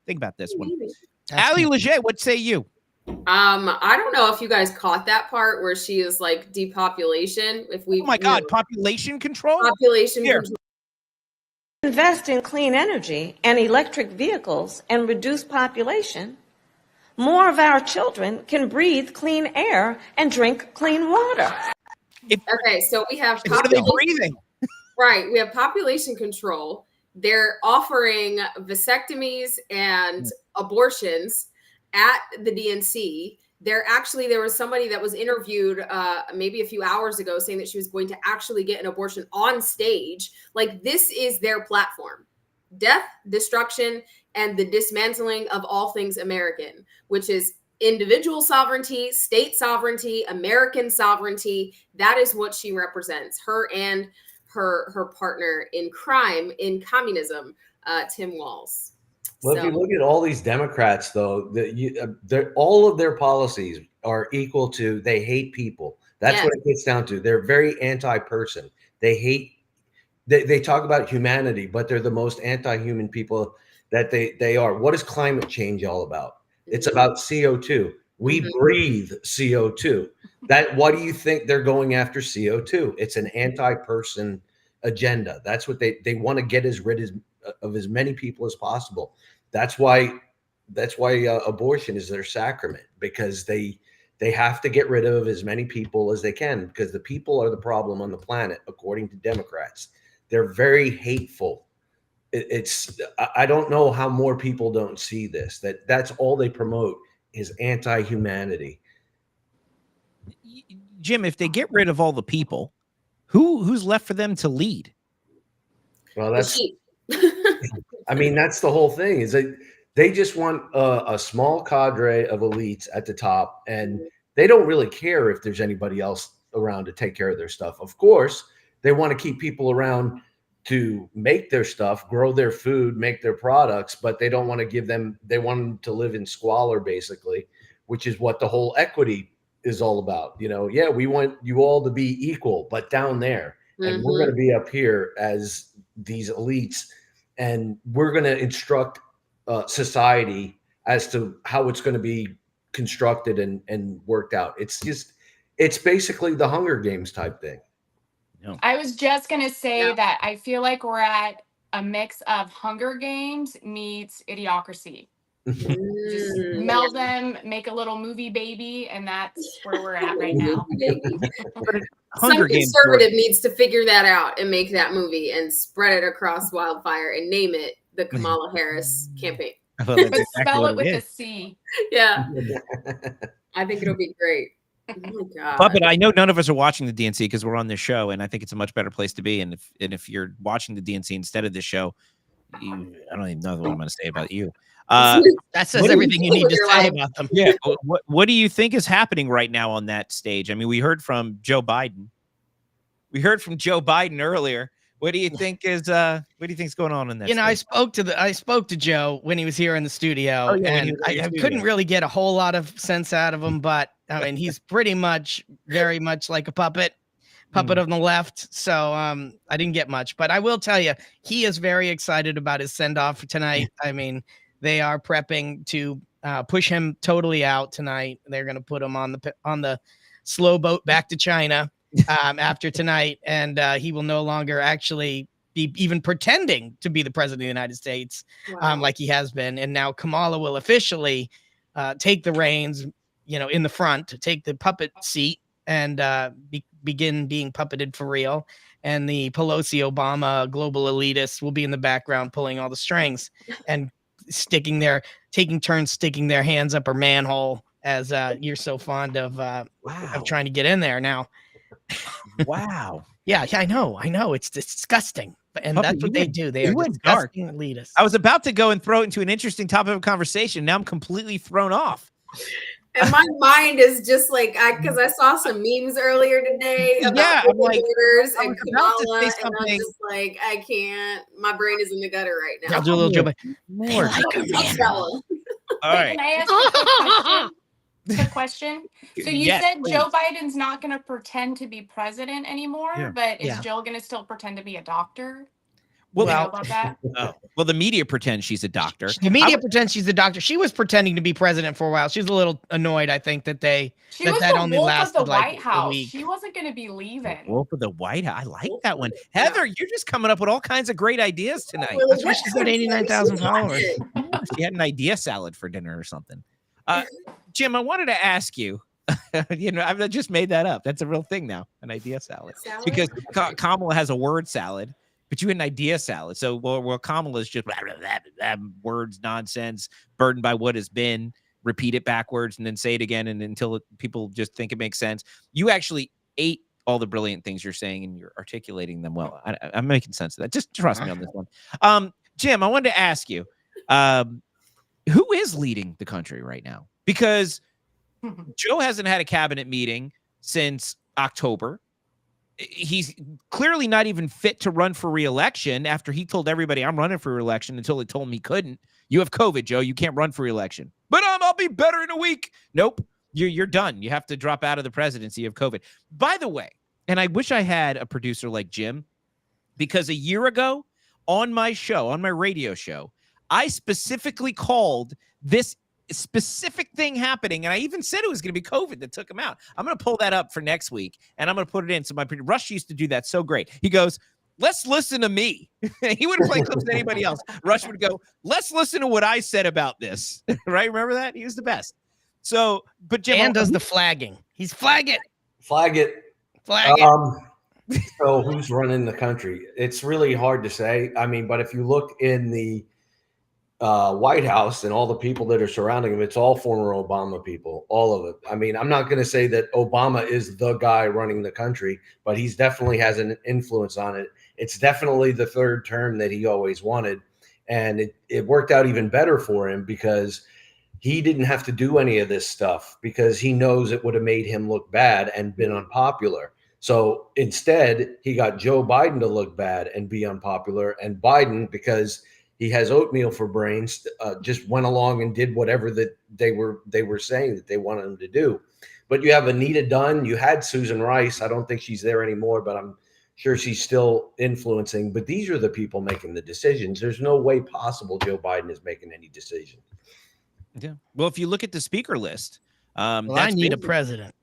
think about this one. Ali Leger, what say you? I don't know if you guys caught that part where she is like depopulation. Oh my God, population control? Population control. Invest in clean energy and electric vehicles and reduce population, more of our children can breathe clean air and drink clean water. Okay, so we have What are they breathing? Right, we have population control. They're offering vasectomies and abortions at the DNC. There was somebody that was interviewed maybe a few hours ago saying that she was going to actually get an abortion on stage. Like, this is their platform: death, destruction, and the dismantling of all things American, which is individual sovereignty, state sovereignty, American sovereignty. That is what she represents, her and her partner in crime, in communism, Tim Walz. Well, So, if you look at all these Democrats, though, all of their policies are equal to they hate people. That's what it gets down to. They're very anti-person. They hate. They talk about humanity, but they're the most anti-human people that they are. What is climate change all about? It's about CO2. We breathe CO2. Why do you think they're going after CO2? It's an anti-person agenda. That's what they want to get rid of as many people as possible. That's why abortion is their sacrament, because they have to get rid of as many people as they can, because the people are the problem on the planet, according to Democrats. They're very hateful. I don't know how more people don't see this, that's all they promote is anti-humanity. Jim, if they get rid of all the people, who's left for them to lead? Well, that's I mean, that's the whole thing, is that they just want a small cadre of elites at the top, and they don't really care if there's anybody else around to take care of their stuff. Of course, they want to keep people around to make their stuff, grow their food, make their products, but they don't want to they want them to live in squalor, basically, which is what the whole equity is all about. Yeah, we want you all to be equal, but down there, and we're going to be up here as these elites, and we're going to instruct society as to how it's going to be constructed and worked out. It's basically the Hunger Games type thing. I was just going to say that I feel like we're at a mix of Hunger Games meets Idiocracy. Just meld them, make a little movie baby, and that's where we're at right now. Some conservative needs to figure that out and make that movie and spread it across wildfire and name it the Kamala Harris campaign. But spell it with a C. Yeah. I think it'll be great. Oh my God. Puppet, I know none of us are watching the DNC because we're on this show, and I think it's a much better place to be. And if you're watching the DNC instead of this show, I don't even know what I'm going to say about you. That says everything you need to say about them. Yeah. What do you think is happening right now on that stage? I mean, we heard from Joe Biden. We heard from Joe Biden earlier. What do you think is going on in that? I spoke to Joe when he was here in the studio, and I couldn't really get a whole lot of sense out of him, but I mean, he's pretty much very much like a puppet on the left. So I didn't get much, but I will tell you, he is very excited about his send-off tonight. I mean, they are prepping to push him totally out tonight. They're going to put him on the slow boat back to China after tonight, and he will no longer actually be even pretending to be the president of the United States. Wow. Like he has been. And now Kamala will officially take the reins, in the front, to take the puppet seat and begin being puppeted for real. And the Pelosi Obama global elitists will be in the background pulling all the strings and taking turns sticking their hands up her manhole, as you're so fond of trying to get in there now. Wow. Yeah, I know. It's disgusting. And Puppet, that's what they do. They are went dark. disgusting elitists. I was about to go and throw it into an interesting topic of conversation. Now I'm completely thrown off. And my mind is just like, because I saw some memes earlier today about voters and Kamala, and I'm just like, I can't. My brain is in the gutter right now. I'll do a little joke. More. All Can right. I ask a quick question? So you Yes, said please. Joe Biden's not going to pretend to be president anymore, Yeah. but is Yeah. Jill going to still pretend to be a doctor? Well, Do you know about that? Well, the media pretends she's a doctor. The media pretends she's a doctor. She was pretending to be president for a while. She was a little annoyed, I think, that She was that the only wolf lasted of the like White a House. week. She wasn't going to be leaving. Wolf of the White House. I like that one. Heather, you're just coming up with all kinds of great ideas tonight. That's why she's got 89,000 followers. She had an idea salad for dinner or something. Jim, I wanted to ask you. I've just made that up. That's a real thing now, an idea salad. Because Kamala has a word salad, but you had an idea salad. So, well Kamala's just words, nonsense, burdened by what has been, repeat it backwards, and then say it again, and until people just think it makes sense. You actually ate all the brilliant things you're saying, and you're articulating them well. I'm making sense of that. Just trust me on this one. Jim, I wanted to ask you, who is leading the country right now? Because Joe hasn't had a cabinet meeting since October. He's clearly not even fit to run for re-election after he told everybody I'm running for re-election until they told him he couldn't. You have COVID, Joe. You can't run for re-election. But I'll be better in a week. Nope. You're done. You have to drop out of the presidency of COVID. By the way, and I wish I had a producer like Jim, because a year ago on my show, on my radio show, I specifically called this specific thing happening, and I even said it was going to be COVID that took him out. I'm going to pull that up for next week, and I'm going to put it in. So Rush used to do that so great. He goes, let's listen to me. He wouldn't play clips to anybody else. Rush would go, let's listen to what I said about this. Right? Remember that? He was the best. So, but Jim, Dan does the flagging. He's flag it. Flag it. Flag it. So who's running the country? It's really hard to say. I mean, but if you look in the White House and all the people that are surrounding him, it's all former Obama people, all of it. I mean, I'm not going to say that Obama is the guy running the country, but he's definitely has an influence on it. It's definitely the third term that he always wanted. And it worked out even better for him because he didn't have to do any of this stuff because he knows it would have made him look bad and been unpopular. So instead, he got Joe Biden to look bad and be unpopular. And Biden, because he has oatmeal for brains, just went along and did whatever that they were saying that they wanted him to do. But you have Anita Dunn, you had Susan Rice. I don't think she's there anymore, but I'm sure she's still influencing. But these are the people making the decisions. There's no way possible Joe Biden is making any decision. Yeah. Well, if you look at the speaker list, I need a president.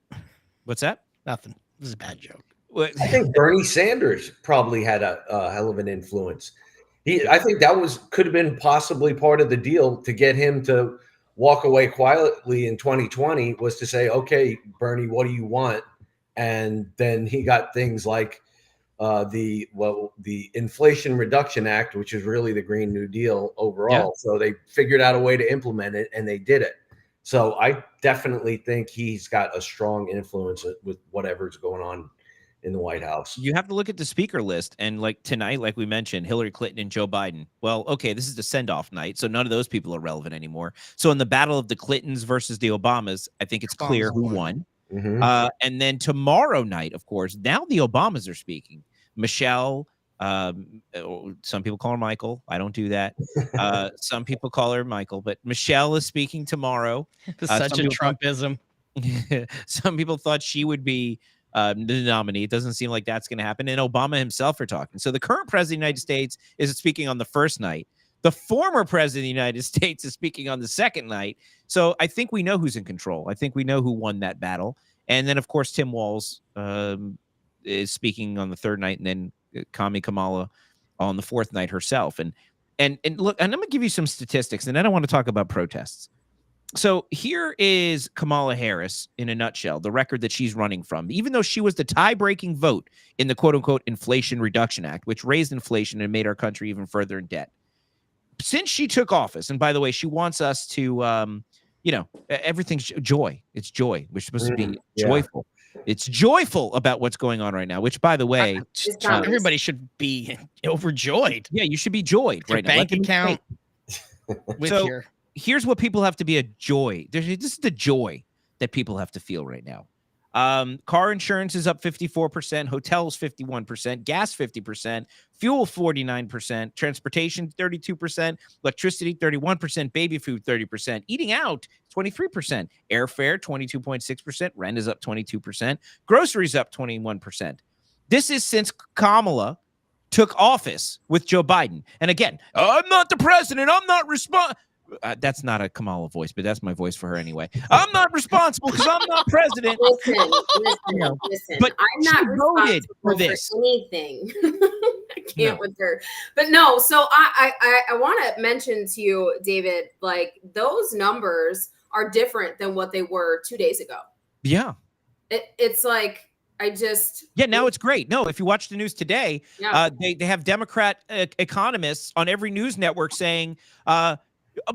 What's that? Nothing. This is a bad joke. I think Bernie Sanders probably had a hell of an influence. I think that could have been possibly part of the deal to get him to walk away quietly in 2020 was to say, okay, Bernie, what do you want? And then he got things like the Inflation Reduction Act, which is really the Green New Deal overall. Yeah. So they figured out a way to implement it and they did it. So I definitely think he's got a strong influence with whatever's going on in the White House. You have to look at the speaker list, and like tonight, like we mentioned, Hillary Clinton and Joe Biden. Well, okay, this is the send-off night, so none of those people are relevant anymore. So in the battle of the Clintons versus the Obamas, I think it's clear who won. Mm-hmm. And then tomorrow night, of course, now the Obamas are speaking. Michelle, some people call her Michael. I don't do that. Some people call her Michael, but Michelle is speaking tomorrow. Such a Trumpism. Some people thought she would be the nominee. It doesn't seem like that's going to happen. And Obama himself are talking. So the current president of the United States is speaking on the first night. The former president of the United States is speaking on the second night. So I think we know who's in control. I think we know who won that battle. And then, of course, Tim Walz is speaking on the third night, and then Kamala on the fourth night herself. And look, and I'm going to give you some statistics, and then I want to talk about protests. So here is Kamala Harris in a nutshell, the record that she's running from, even though she was the tie-breaking vote in the quote-unquote Inflation Reduction Act, which raised inflation and made our country even further in debt. Since she took office, and by the way, she wants us to, everything's joy. It's joy. We're supposed to be joyful. It's joyful about what's going on right now, which, by the way, everybody should be overjoyed. Yeah, you should be joyed right now. Bank account with your... Here's what people have to be a joy. This is the joy that people have to feel right now. Car insurance is up 54%, hotels 51%, gas 50%, fuel 49%, transportation 32%, electricity 31%, baby food 30%, eating out 23%, airfare 22.6%, rent is up 22%, groceries up 21%. This is since Kamala took office with Joe Biden. And again, I'm not the president. I'm not responsible. That's not a Kamala voice, but that's my voice for her anyway. I'm not responsible because I'm not president. Listen. But I'm not responsible for anything. I can't with her. But no, so I want to mention to you, David, like those numbers are different than what they were 2 days ago. Yeah. It's like, now it's great. No, if you watch the news today, they have Democrat economists on every news network saying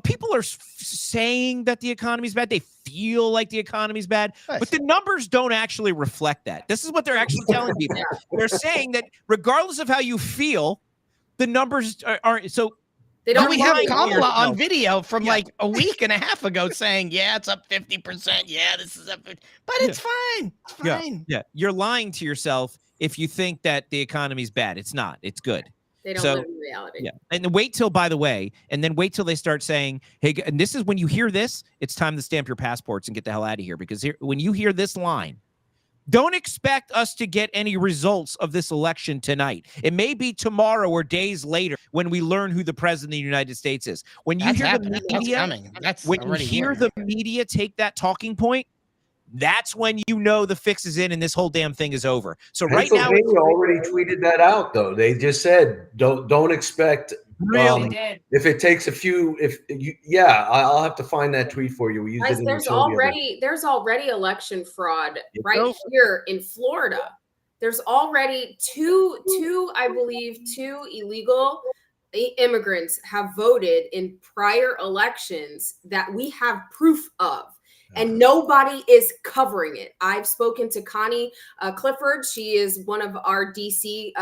people are saying that the economy's bad. They feel like the economy's bad, but the numbers don't actually reflect that. This is what they're actually telling people. They're saying that regardless of how you feel, the numbers aren't. So they don't. We have Kamala on video from like a week and a half ago saying, "Yeah, it's up 50%. Yeah, this is up," but it's fine. It's fine. Yeah, you're lying to yourself if you think that the economy's bad. It's not. It's good. They don't live in reality. Yeah, and then wait till they start saying, "Hey," and this is when you hear this, it's time to stamp your passports and get the hell out of here, because when you hear this line, don't expect us to get any results of this election tonight. It may be tomorrow or days later when we learn who the president of the United States is. When you hear the media take that talking point, that's when you know the fix is in and this whole damn thing is over. So right now, Pennsylvania already tweeted that out, though. They just said don't expect. Really? If it takes a few, I'll have to find that tweet for you. We used it in there's already election fraud here in Florida. There's already two illegal immigrants have voted in prior elections that we have proof of. And nobody is covering it. I've spoken to Connie Clifford. She is one of our DC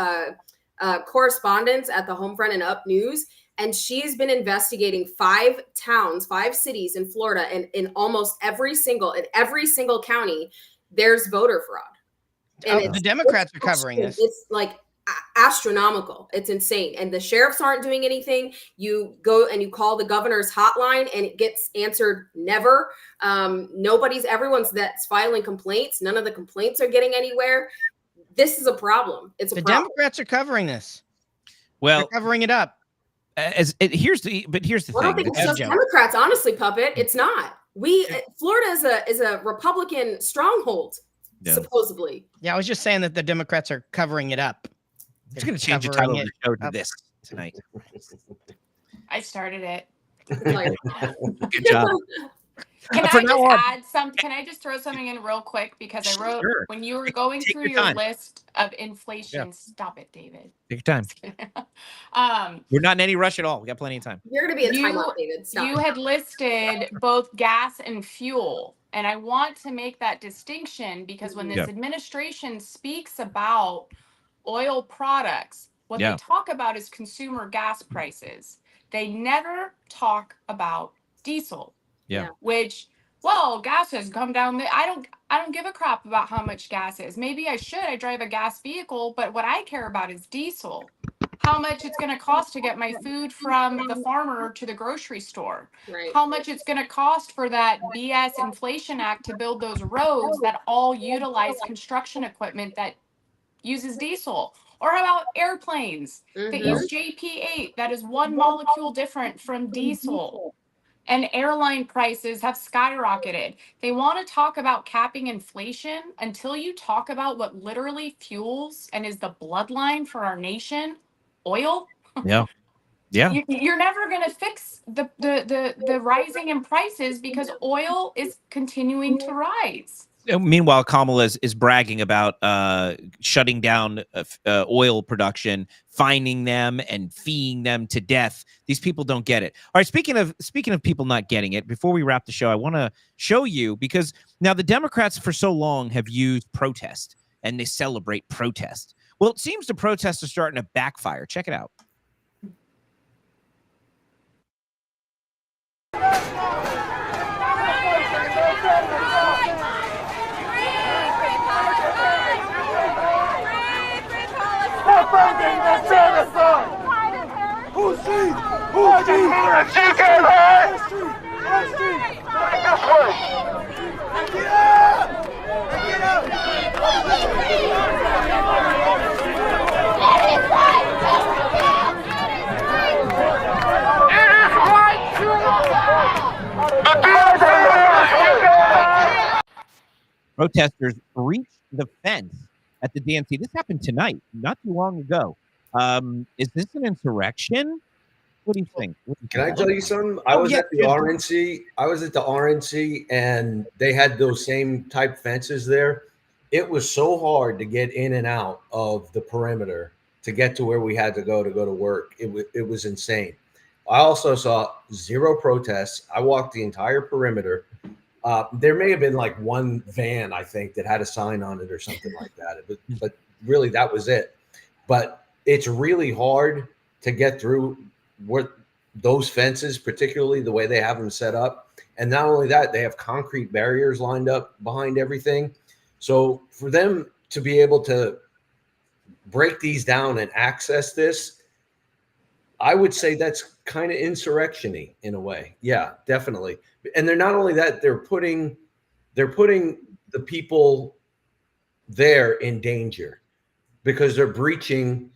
correspondents at the Homefront and Up News. And she's been investigating 5 cities in Florida. And in almost every single county, there's voter fraud. And the Democrats are covering this. It's like astronomical. It's insane. And the sheriffs aren't doing anything. You go and you call the governor's hotline and it gets answered never. Everyone's that's filing complaints. None of the complaints are getting anywhere. This is a problem. It's a problem. Democrats are covering this. Well, they're covering it up. Here's the I don't thing. think it's just Democrats, honestly, Puppet. It's not. Florida is a Republican stronghold, supposedly. Yeah, I was just saying that the Democrats are covering it up. It's going to change the title of the show to this tonight. I started it. Good job. Can I just add something? Can I just throw something in real quick? Because I wrote when you were going through your list of inflation. Yeah. Stop it, David. Take your time. We're not in any rush at all. We got plenty of time. You're going to be a timeout, David. Stop. You had listed both gas and fuel. And I want to make that distinction because when this administration speaks about oil products, what they talk about is consumer gas prices. They never talk about diesel. Yeah. Which, well, gas has come down. I don't give a crap about how much gas is. Maybe I should. I drive a gas vehicle, but what I care about is diesel. How much it's going to cost to get my food from the farmer to the grocery store. Right. How much it's going to cost for that BS Inflation Act to build those roads that all utilize construction equipment that uses diesel. Or how about airplanes that use JP8? That is one molecule different from diesel. And airline prices have skyrocketed. They want to talk about capping inflation until you talk about what literally fuels and is the bloodline for our nation, oil. Yeah. Yeah. You're never going to fix the rising in prices because oil is continuing to rise. Meanwhile, Kamala is bragging about shutting down oil production, fining them and feeing them to death. These people don't get it. All right, speaking of people not getting it, before we wrap the show, I want to show you, because now the Democrats for so long have used protest and they celebrate protest. Well, it seems the protests are starting to backfire. Check it out. Who's she? Who's she? She can't hide! This way! Get up! Get up! It is right to Protesters breached the fence at the DNC. This happened tonight, not too long ago. Is this an insurrection? What do you think? Can I tell you something? I was at the RNC. I was at the RNC, and they had those same type fences there. It was so hard to get in and out of the perimeter to get to where we had to go to work. It was insane. I also saw zero protests. I walked the entire perimeter. There may have been like one van, I think, that had a sign on it or something like that. But really, that was it. But it's really hard to get through those fences, particularly the way they have them set up. And not only that, they have concrete barriers lined up behind everything. So for them to be able to break these down and access this, I would say that's kind of insurrection-y in a way. Yeah, definitely. And they're not only that, they're putting the people there in danger because they're breaching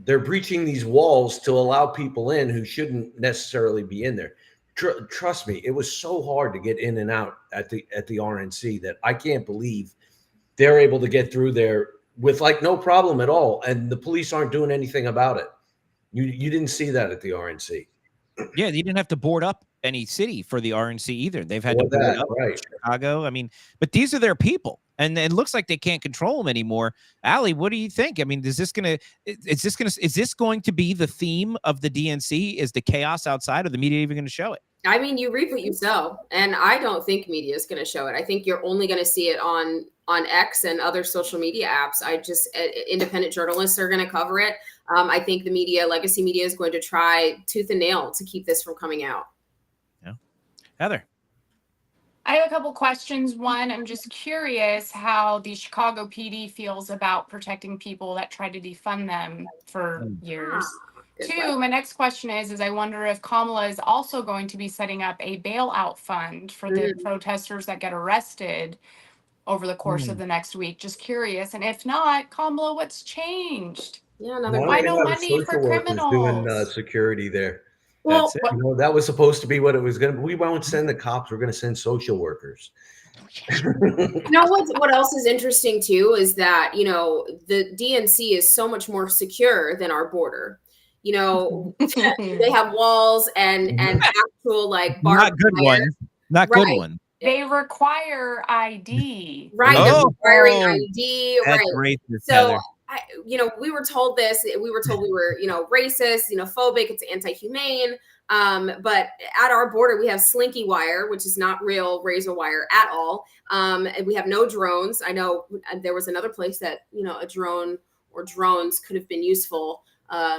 these walls to allow people in who shouldn't necessarily be in there. Trust me, it was so hard to get in and out at the RNC that I can't believe they're able to get through there with like no problem at all, and the police aren't doing anything about it. You didn't see that at the RNC. Yeah, you didn't have to board up any city for the RNC either. They've had to board up Chicago. I mean, but these are their people, and it looks like they can't control them anymore. Allie, what do you think? I mean, is this going to be the theme of the DNC? Is the chaos outside, or the media even going to show it? I mean, you reap what you sow, and I don't think media is going to show it. I think you're only going to see it on X and other social media apps. Independent journalists are going to cover it. I think the media, legacy media, is going to try tooth and nail to keep this from coming out. Yeah, Heather. I have a couple questions. One, I'm just curious how the Chicago PD feels about protecting people that tried to defund them for years. Two, my next question is I wonder if Kamala is also going to be setting up a bailout fund for the protesters that get arrested over the course of the next week. Just curious. And if not, Kamala, what's changed? Yeah, why no money for criminals? Doing security there. Well, that was supposed to be what it was going to be. We won't send the cops. We're going to send social workers. What else is interesting too is that, the DNC is so much more secure than our border. They have walls and actual like not good ones. Not good ones. They require ID. Right. They're requiring ID. That's right. Racist, So, we were told this. We were told we were, racist, phobic. It's anti-humane. But at our border, we have slinky wire, which is not real razor wire at all. And we have no drones. I know there was another place that, a drone or drones could have been useful.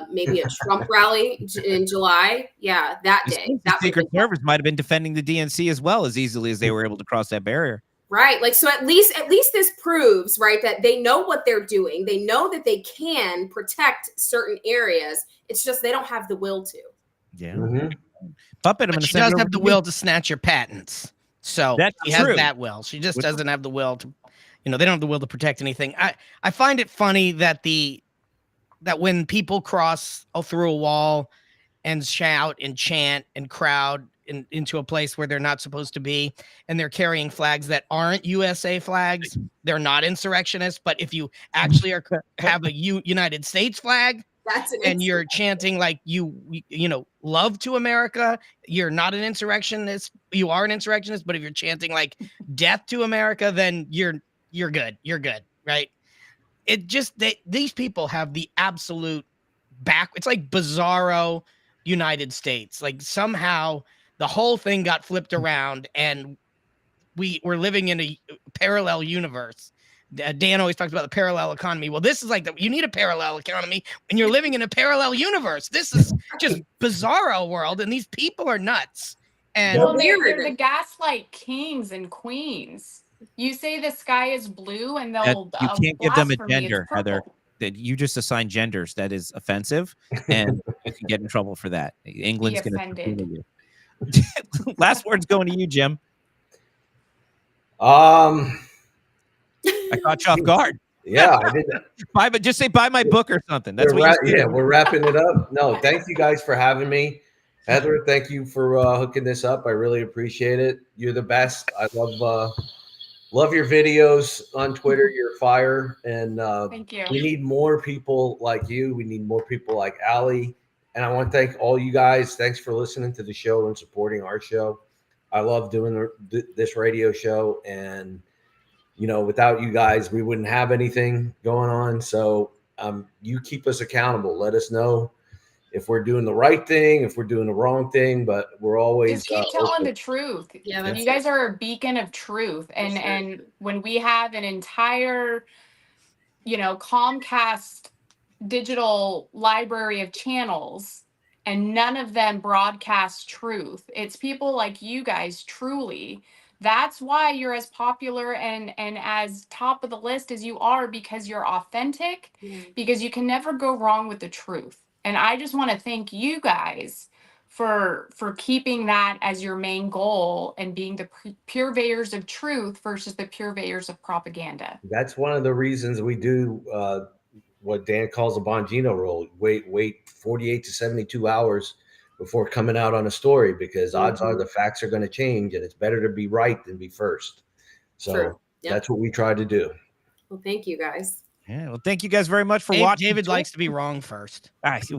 Maybe a Trump rally in July. Yeah, that day. The Secret Service might have been defending the DNC as well as easily as they were able to cross that barrier. Right. So at least this proves, right, that they know what they're doing. They know that they can protect certain areas. It's just they don't have the will to. Yeah. Puppet, but she does have the will to snatch your patents. So she has that will. She just doesn't have the will to, they don't have the will to protect anything. I find it funny that that when people cross through a wall and shout and chant and crowd into a place where they're not supposed to be, and they're carrying flags that aren't USA flags, they're not insurrectionists. But if you actually have a United States flag and you're chanting like love to America, you're not an insurrectionist. You are an insurrectionist. But if you're chanting like death to America, then you're good. You're good, right? It just these people have the absolute it's like bizarro United States. Like somehow the whole thing got flipped around and we're living in a parallel universe. Dan always talks about the parallel economy. Well, this is like you need a parallel economy when you're living in a parallel universe. This is just bizarro world, and these people are nuts. And they're the gaslight kings and queens. You say the sky is blue, and they'll you can't give them a gender, Heather. That you just assign genders. That is offensive, and you can get in trouble for that. England's going to you. Last words going to you, Jim. I caught you off guard. Yeah, I did. Just say buy my book or something. That's we're wrapping it up. No, thank you guys for having me. Heather, thank you for hooking this up. I really appreciate it. You're the best. I love Love your videos on Twitter. You're fire. And Thank you. we need more people like you. We need more people like Allie. And I want to thank all you guys. Thanks for listening to the show and supporting our show. I love doing this radio show. And, without you guys, we wouldn't have anything going on. So you keep us accountable. Let us know if we're doing the right thing, if we're doing the wrong thing, but we're always Just keep telling open. the truth. Yeah, You guys are a beacon of truth. And when we have an entire, Comcast digital library of channels and none of them broadcast truth, it's people like you guys, truly. That's why you're as popular and as top of the list as you are, because you're authentic, because you can never go wrong with the truth. And I just want to thank you guys for keeping that as your main goal and being the purveyors of truth versus the purveyors of propaganda. That's one of the reasons we do what Dan calls a Bongino rule. Wait 48 to 72 hours before coming out on a story, because odds are the facts are going to change, and it's better to be right than be first. So that's what we try to do. Well, thank you guys. Yeah, well, thank you guys very much for watching. David likes to be wrong first. That's as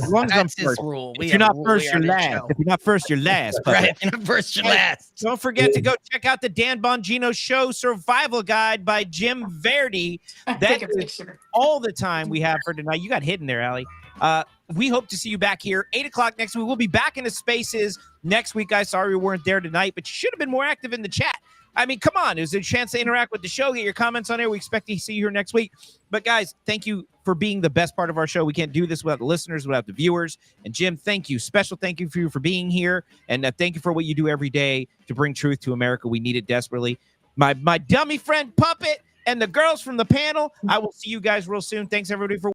long as I'm That's his first. rule. If you're not first, you're last. If you're not first, you're last. Right. If you're not first, you're last. Don't forget to go check out the Dan Bongino Show Survival Guide by Jim Verdi. That is all the time we have for tonight. You got hidden there, Allie. We hope to see you back here 8:00 next week. We'll be back into Spaces next week, guys. Sorry we weren't there tonight, but you should have been more active in the chat. I mean, come on. There's a chance to interact with the show, get your comments on there. We expect to see you here next week. But, guys, thank you for being the best part of our show. We can't do this without the listeners, without the viewers. And, Jim, thank you. Special thank you for you for being here. And thank you for what you do every day to bring truth to America. We need it desperately. My dummy friend Puppet and the girls from the panel, I will see you guys real soon. Thanks, everybody, for